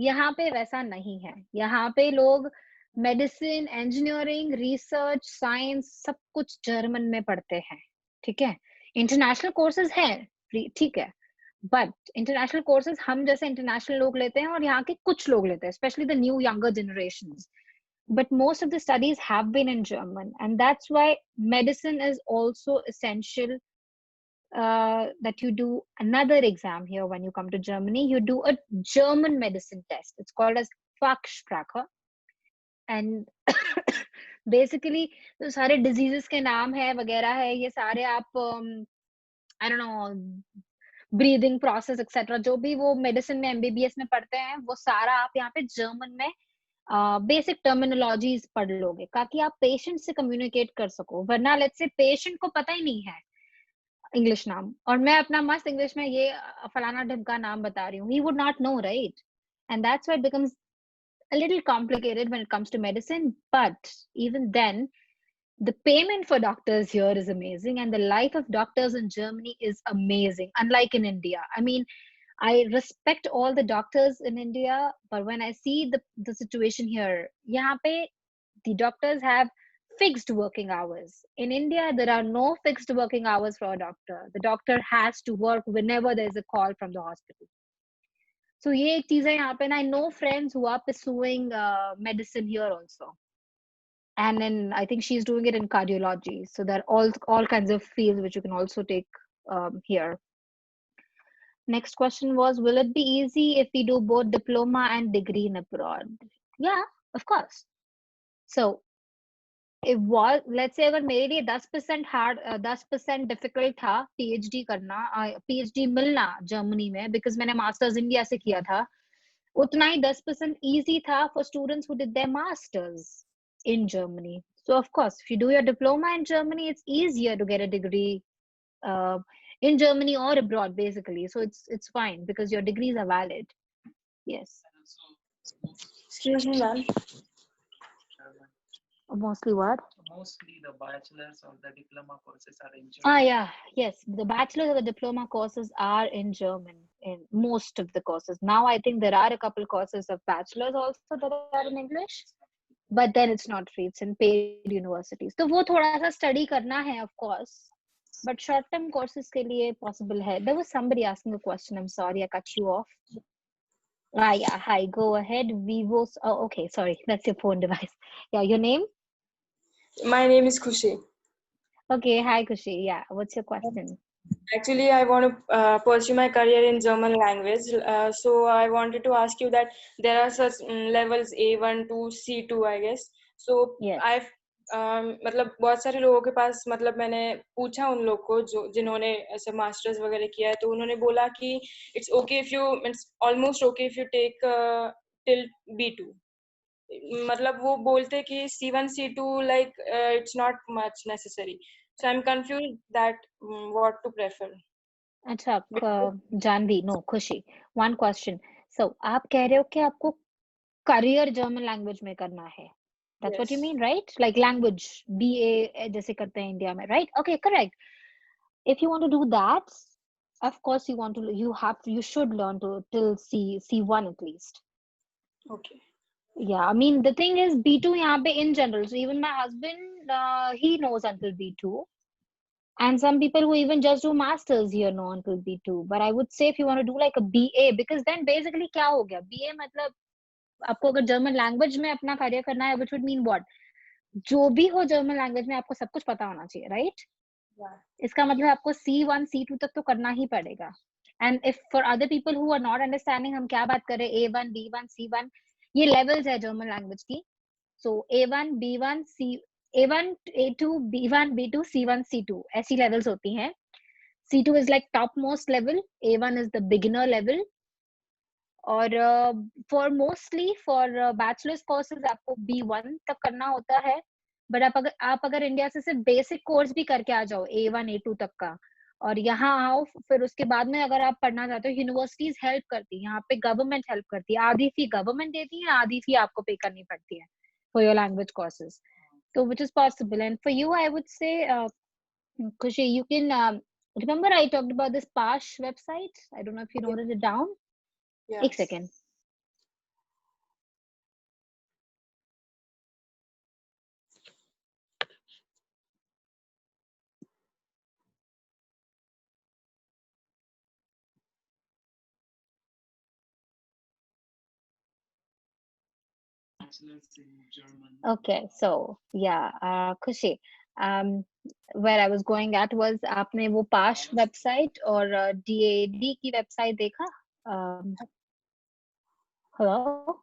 यहाँ पे वैसा नहीं है. यहाँ पे लोग मेडिसिन, इंजीनियरिंग, रिसर्च, साइंस सब कुछ जर्मन में पढ़ते हैं. ठीक है? इंटरनेशनल कोर्सेज हैं, ठीक है, बट इंटरनेशनल कोर्सेज हम जैसे इंटरनेशनल लोग लेते हैं और यहाँ के कुछ लोग लेते हैं, specially the new younger generations. But most of the studies have been in German, and that's why medicine is also essential. That you do another exam here when you come to Germany. You do a German medicine test. It's called as Fachsprache. And basically तो सारे diseases के नाम है वगैरह है, ये सारे आप I don't know, breathing process etc. जो भी वो medicine में MBBS में पढ़ते हैं, वो सारा आप यहाँ पे German में बेसिक टर्मिनोलॉजीज पढ़ लोगे ताकि आप पेशेंट से कम्युनिकेट कर सको. वरना लेट्स से पेशेंट को पता ही नहीं है इंग्लिश नाम और मैं अपना मस्त इंग्लिश में ये फलाना ढिमका नाम बता रही हूँ, he would not know, right? And that's why it becomes a little complicated when it comes to medicine. But even then, the payment for doctors here is amazing, and the life of doctors in Germany is amazing, unlike in India. I mean, I respect all the doctors in India, but when I see the situation here, यहाँ पे the doctors have fixed working hours. In India, there are no fixed working hours for a doctor. The doctor has to work whenever there is a call from the hospital. So ये एक चीज है यहाँ पे. And I know friends who are pursuing medicine here also. And then I think she's doing it in cardiology. So there are all kinds of fields which you can also take here. Next question was, will it be easy if we do both diploma and degree in abroad? Yeah, of course. So it was, let's say अगर मेरे लिए 10% hard 10% difficult था PhD करना, PhD मिलना Germany में, because मैंने masters India से किया था, उतना ही 10% easy था for students who did their masters in Germany. So of course, if you do your diploma in Germany, it's easier to get a degree in Germany or abroad, basically. So it's fine because your degrees are valid. Yes. Excuse me, ma'am. Mostly what? Mostly the bachelor's or the diploma courses are in German. Yeah, yes. The bachelor's or the diploma courses are in German in most of the courses. Now I think there are a couple courses of bachelor's also that are in English, but then it's not free. It's in paid universities. So वो थोड़ा सा study करना है, of course. But short-term courses के लिए possible है. There was somebody asking a question. I'm sorry, I cut you off. Yeah, hi, go ahead. Vivo's. Oh, okay, sorry. That's your phone device. Yeah, your name? My name is Khushi. Okay, hi, Kushi. Yeah, what's your question? Actually, I want to pursue my career in German language. So I wanted to ask you that there are such levels A1 to C2, I guess. So Yes. I've मतलब बहुत सारे लोगों के पास मतलब मैंने पूछा उन लोग को जो जिन्होंने ऐसे मास्टर्स वगैरह किया है, तो उन्होंने बोला कि it's okay if you, it's almost okay if you take till B2. मतलब वो बोलते कि C1 C2 like it's not much necessary. So I'm confused that what to prefer. अच्छा, जानवी, no, खुशी. One question. So आप कह रहे हो कि आपको career German language में करना है. That's what you Yes. mean, right? Like language, BA जैसे करते हैं इंडिया में, right? Okay, correct. If you want to do that, of course you should learn to till C1 at least. Okay. Yeah, I mean the thing is B2 यहाँ पे in general. So even my husband, he knows until B2. And some people who even just do masters here know until B2. But I would say if you want to do like a BA, because then basically क्या हो गया? BA मतलब आपको अगर German language में अपना कार्य करना है, which would mean what? जो भी हो जर्मन लैंग्वेज में आपको सब कुछ पता होना चाहिए, right? Yeah. इसका मतलब आपको C1 C2 तक तो करना ही पड़ेगा. And if for other people who are not understanding, हम क्या बात कर रहे हैं, A1 B1 C1, ये levels है जर्मन लैंग्वेज की. So A1 B1 A1 A2 B1 B2 C1 C2 ऐसी levels होती हैं. C2 is like topmost level, A1 is the beginner level. और for bachelor's courses आपको B1 तक करना होता है. But आप अगर इंडिया से सिर्फ बेसिक कोर्स भी करके आ जाओ A1 A2 तक का, और यहाँ आओ, फिर उसके बाद में अगर आप पढ़ना चाहते हो, यूनिवर्सिटीज हेल्प करती है, यहाँ पे गवर्नमेंट हेल्प करती है, आधी फी गवर्नमेंट देती है, आधी फी आपको पे करनी पड़ती है for your language courses. So which is possible. And for you, I would say, Khushi, you can remember I talked about this Pash website. I don't know if you noted it down. Yeah. One second. Okay, so yeah, Khushi, where I was going at was आपने वो Pash website और DAD की website देखा? Hello?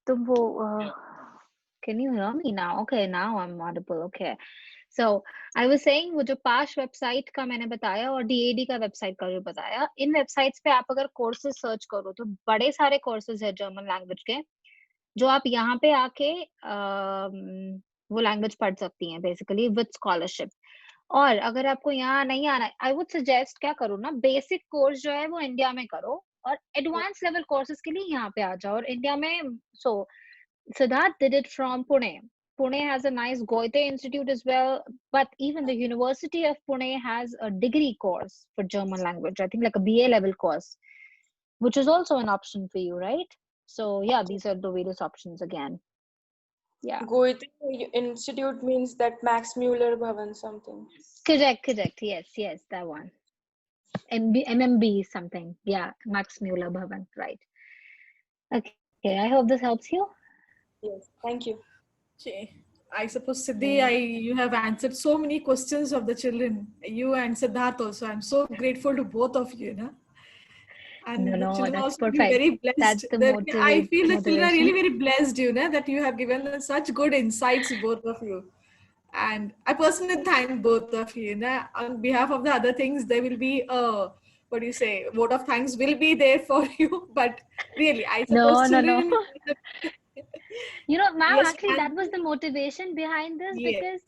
तुम वो can you hear me now? Okay, now I'm audible. Okay. So I was saying वो जो Pash website का मैंने बताया और DAD का website का जो बताया, इन websites पे आप अगर courses search करो तो बड़े सारे courses है German language के, जो आप यहाँ पे आके वो लैंग्वेज पढ़ सकती हैं बेसिकली विद स्कॉलरशिप. और अगर आपको यहाँ नहीं आना, आई वुड सजेस्ट क्या करो ना, बेसिक कोर्स जो है वो इंडिया में करो और एडवांस लेवल कोर्सेज के लिए यहाँ पे आ जाओ. और इंडिया में सो Siddharth did it from Pune. Pune has a nice Goethe Institute as well, but even the University of Pune has a degree course for German language. I think like a BA level course, which is also an option for you, right? So yeah, these are the various options again. Yeah. Goethe Institute means that Max Muller Bhavan something. Correct. Yes, that one. MMB something. Yeah, Max Muller Bhavan, right. Okay, I hope this helps you. Yes, thank you. Okay. I suppose Siddhi, you have answered so many questions of the children. You and Siddharth also. I'm so grateful to both of you. No? And No, the children that's also perfect. be very blessed. That's the I feel the children are really motivation. very blessed, that you have given them such good insights, both of you. And I personally thank both of you. On behalf of the other things, there will be a, what do you say, vote of thanks will be there for you. But really, I suppose No. children... You know, ma'am, Yes, actually, that was the motivation behind this because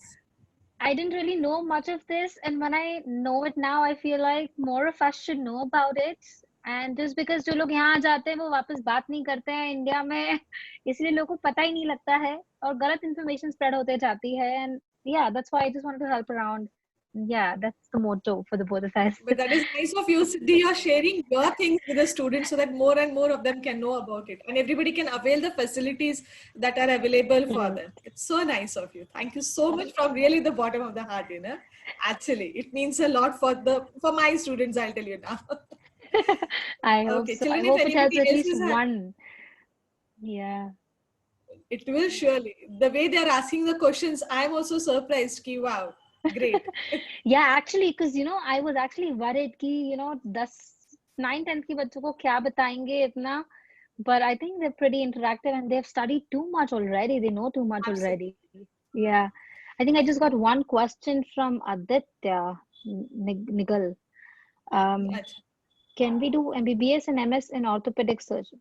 I didn't really know much of this. And when I know it now, I feel like more of us should know about it. And just because जो लोग यहाँ जाते हैं वो वापस बात नहीं करते हैं इंडिया में, इसलिए लोगों को पता ही नहीं लगता है और गलत information spread होते जाती है. And yeah, that's why I just wanted to help around. Yeah, that's the motto for the both of us. But that is nice of you, Siddhi. You're sharing your things with the students so that more and more of them can know about it. And everybody can avail the facilities that are available for them. It's so nice of you. Thank you so much from really the bottom of the heart, Actually, it means a lot for my students, I'll tell you now. I hope Okay, so. children, I hope if it helps anybody at else least is one. Yeah. It will surely. The way they're asking the questions, I'm also surprised. Ki, wow, great. Yeah, actually, because I was actually worried कि 9, 10 की बच्चों को क्या बताएंगे इतना, but I think they're pretty interactive and they've studied too much already. They know too much already. Yeah, I think I just got one question from Aditya Nigal. Can we do MBBS and MS in orthopedic surgery?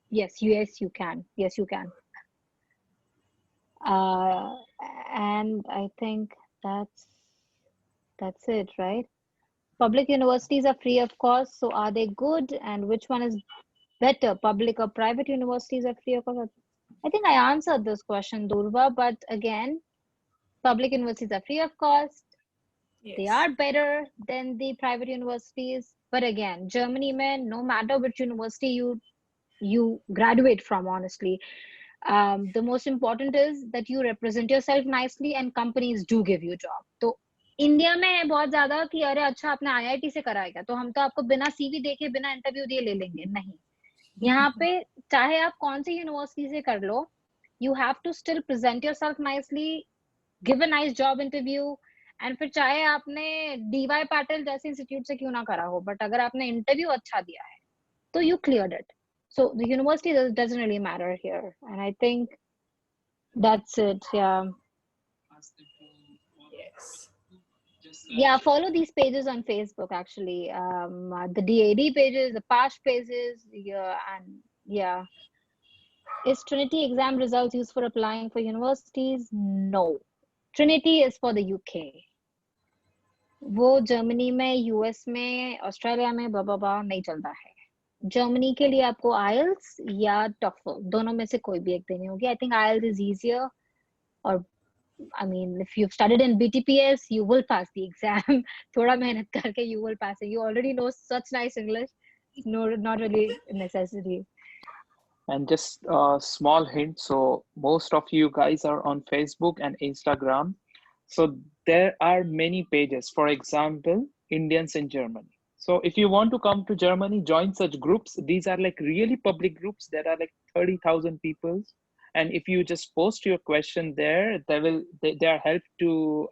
Yes, you can. Yes, you can. And I think that's it, right? Public universities are free of cost, so are they good? And which one is better, public or private universities are free of cost? I think I answered this question, Durva, but again, public universities are free of cost. Yes. They are better than the private universities. But again, Germany, man, no matter which university you graduate from, honestly, the most important is that you represent yourself nicely and companies do give you job. तो India में है बहुत ज्यादा कि अरे अच्छा आपने IIT से करा है क्या, तो हम तो आपको बिना CV देखे बिना इंटरव्यू दिए ले लेंगे. नहीं, यहाँ पे चाहे आप कौन सी यूनिवर्सिटी से कर लो, you have to still present yourself nicely, give a nice job interview, and फिर चाहे आपने DY पाटिल जैसे इंस्टीट्यूट से क्यों ना करा हो, बट अगर आपने इंटरव्यू अच्छा दिया है तो you cleared it. So the university doesn't really matter here. And I think that's it. Yeah. Yes. Yeah, follow these pages on Facebook, actually. The DAD pages, the Pash pages. Yeah, and yeah. Is Trinity exam results used for applying for universities? No. Trinity is for the UK. वो Germany में, US में, Australia में बाबा नहीं चलता है। Germany के लिए आपको आइल्स या टॉफल दोनों में से कोई भी एक देनी होगी। I think IELTS is easier, और I mean, if you've studied in BTPS, you will pass the exam. थोड़ा मेहनत करके you will pass it. You already know such nice English. No, not really necessary. And just a small hint, so most of you guys are on Facebook and Instagram. So there are many pages, for example, Indians in Germany. So if you want to come to Germany, join such groups. These are like really public groups. There are like 30,000 people. And if you just post your question there, they are help to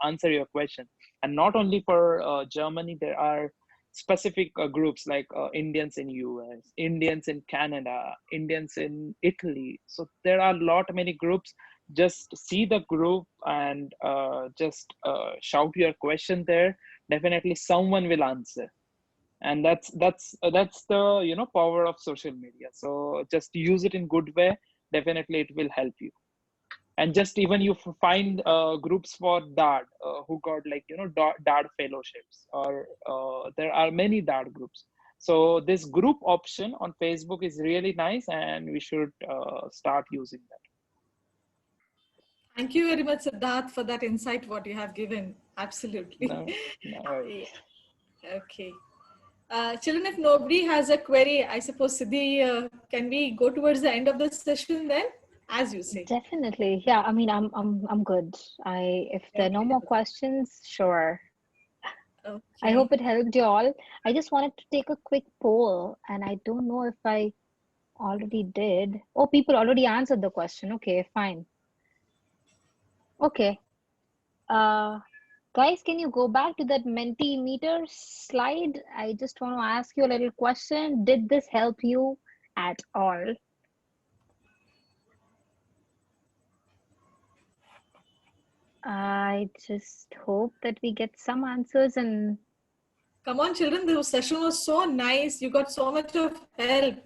answer your question. And not only for Germany, there are specific groups like Indians in US, Indians in Canada, Indians in Italy. So there are many groups. Just see the group and just shout your question there. Definitely someone will answer. And that's the power of social media. So just use it in good way. Definitely it will help you. And just even you find groups for dad who got dad fellowships, or there are many dad groups. So this group option on Facebook is really nice, and we should start using that. Thank you very much, Siddharth, for that insight what you have given. Absolutely. No worries. Okay. Children, if nobody has a query, I suppose, Siddhi, can we go towards the end of the session then, as you say? Definitely. Yeah, I mean, I'm good. If there are no more questions, sure. Okay. I hope it helped you all. I just wanted to take a quick poll, and I don't know if I already did. Oh, people already answered the question. Okay, fine. Okay. Guys, can you go back to that Mentimeter slide? I just want to ask you a little question. Did this help you at all? I just hope that we get some answers. And come on, children, the session was so nice. You got so much of help.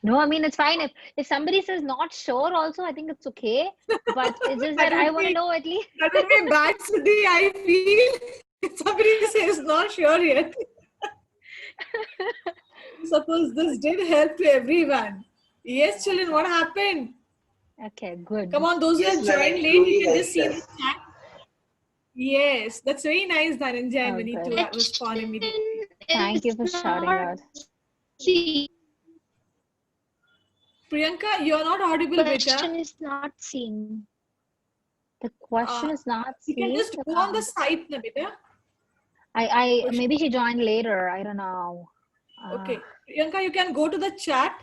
No, I mean, it's fine. If somebody says not sure also, I think it's okay. But it's just that I want to know at least. That would be bad, Siddhi, I feel. If somebody says not sure yet. Suppose this did help to everyone. Yes, children, what happened? Okay, good. Come on, those who have joined late, you can just see the chat. Yes, that's very nice, Dhananjay and Vinny, to respond immediately. Thank you for shouting out. Priyanka, you're not audible, The beta. question is not seen. The question is not You seen. can just go on the site, na, beta. Maybe she joined later. I don't know. Okay, Priyanka, you can go to the chat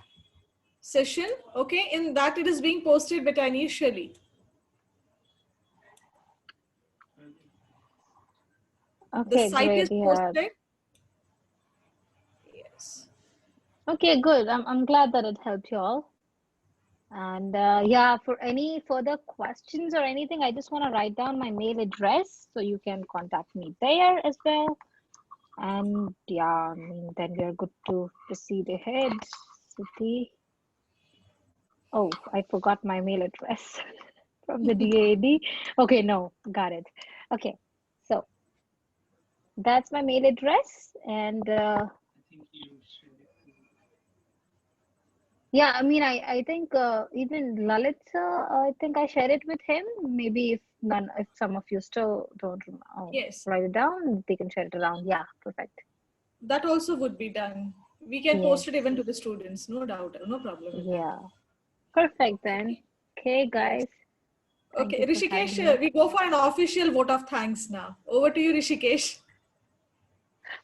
session. Okay, in that it is being posted, beta, initially. Okay, the site great. is posted. Yes. Okay, good. I'm glad that it helped you all. And yeah, for any further questions or anything, I just want to write down my mail address so you can contact me there as well. And yeah, I mean, then we are good to proceed ahead. Siddhi. Oh, I forgot my mail address from the DAD. Okay, no, got it. Okay, so that's my mail address. And yeah, I mean, I think even Lalit, I think I shared it with him. Maybe if some of you still don't write it down, they can share it around. Yeah, perfect. That also would be done. We can post it even to the students, no doubt, no problem. Yeah, perfect then. Okay, guys. Okay, Rishikesh, we go for an official vote of thanks now. Over to you, Rishikesh.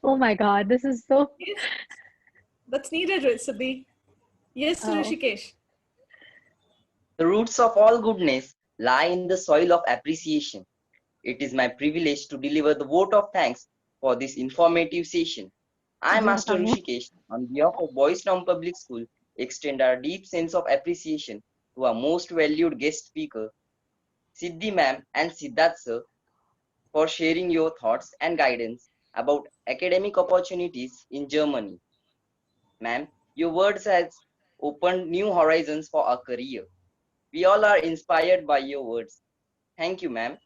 Oh my God, this is so. Yes. That's needed, Siddhi. Yes, Rishikesh. The roots of all goodness lie in the soil of appreciation. It is my privilege to deliver the vote of thanks for this informative session. I, Master Rishikesh, on behalf of Boys Town Public School, extend our deep sense of appreciation to our most valued guest speaker, Siddhi ma'am and Siddharth sir, for sharing your thoughts and guidance about academic opportunities in Germany. Ma'am, your words has opened new horizons for our career. We all are inspired by your words. Thank you, ma'am.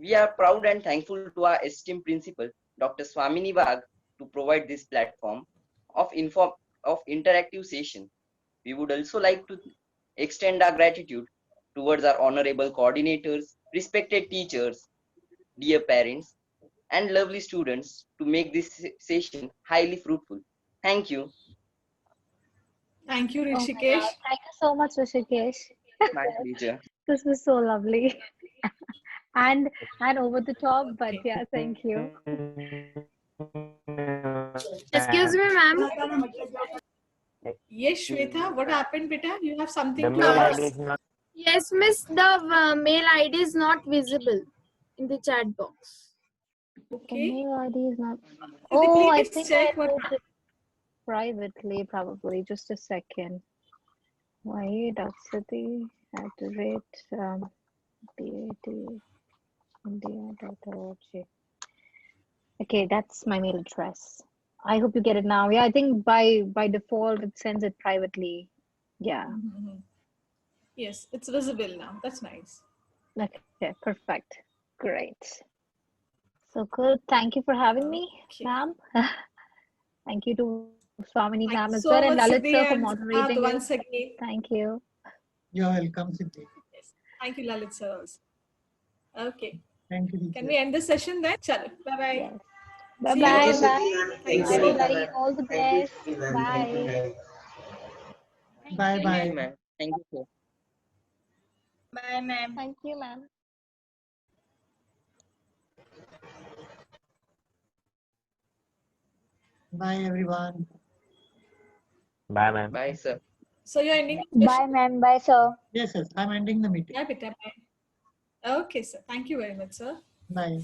We are proud and thankful to our esteemed principal, Dr. Swamini Wagh, to provide this platform of interactive session. We would also like to extend our gratitude towards our honorable coordinators, respected teachers, dear parents, and lovely students to make this session highly fruitful. Thank you. Thank you, Oh my Rishikesh. God. Thank you so much, Rishikesh. My pleasure. This was so lovely. and over the top, but yeah, thank you. Excuse me, ma'am. Yes, Shweta, what happened, beta? You have something to ask? Yes, miss, the mail ID is not visible in the chat box. The Okay. mail ID is not. Could you Oh, I please think check I what wrote it privately, probably. Just a second. Wahid@DAT.India.org. Okay, that's my mail address. I hope you get it now. Yeah, I think by default it sends it privately. Yeah. Yes, it's visible now. That's nice. Okay, perfect. Great. So good. Thank you for having me, Okay. ma'am. Thank you to Swamini Thank ma'am you as so well, and much, Lalit Siddhi sir for and moderating it. once again. Thank you. You're welcome, Siddhi. Yes. Thank you, Lalit sir also. Okay. Thank you, Can teacher. we end the session then? Chalo. Bye-bye. Yes. See you Bye-bye. all. Bye. Thank you Bye, so much. everybody. All the Thank you, best. Shruti ma'am. Thank you, Bye. ma'am. Bye Thank you, bye. ma'am. Thank you, sir. Bye, ma'am. Thank you, ma'am. Bye, everyone. Bye, ma'am. Bye, sir. So you're ending the session? Bye, ma'am. Bye, sir. Yes, I'm ending the meeting. Yeah, beta. Bye. Okay, sir. Thank you very much, sir. Bye.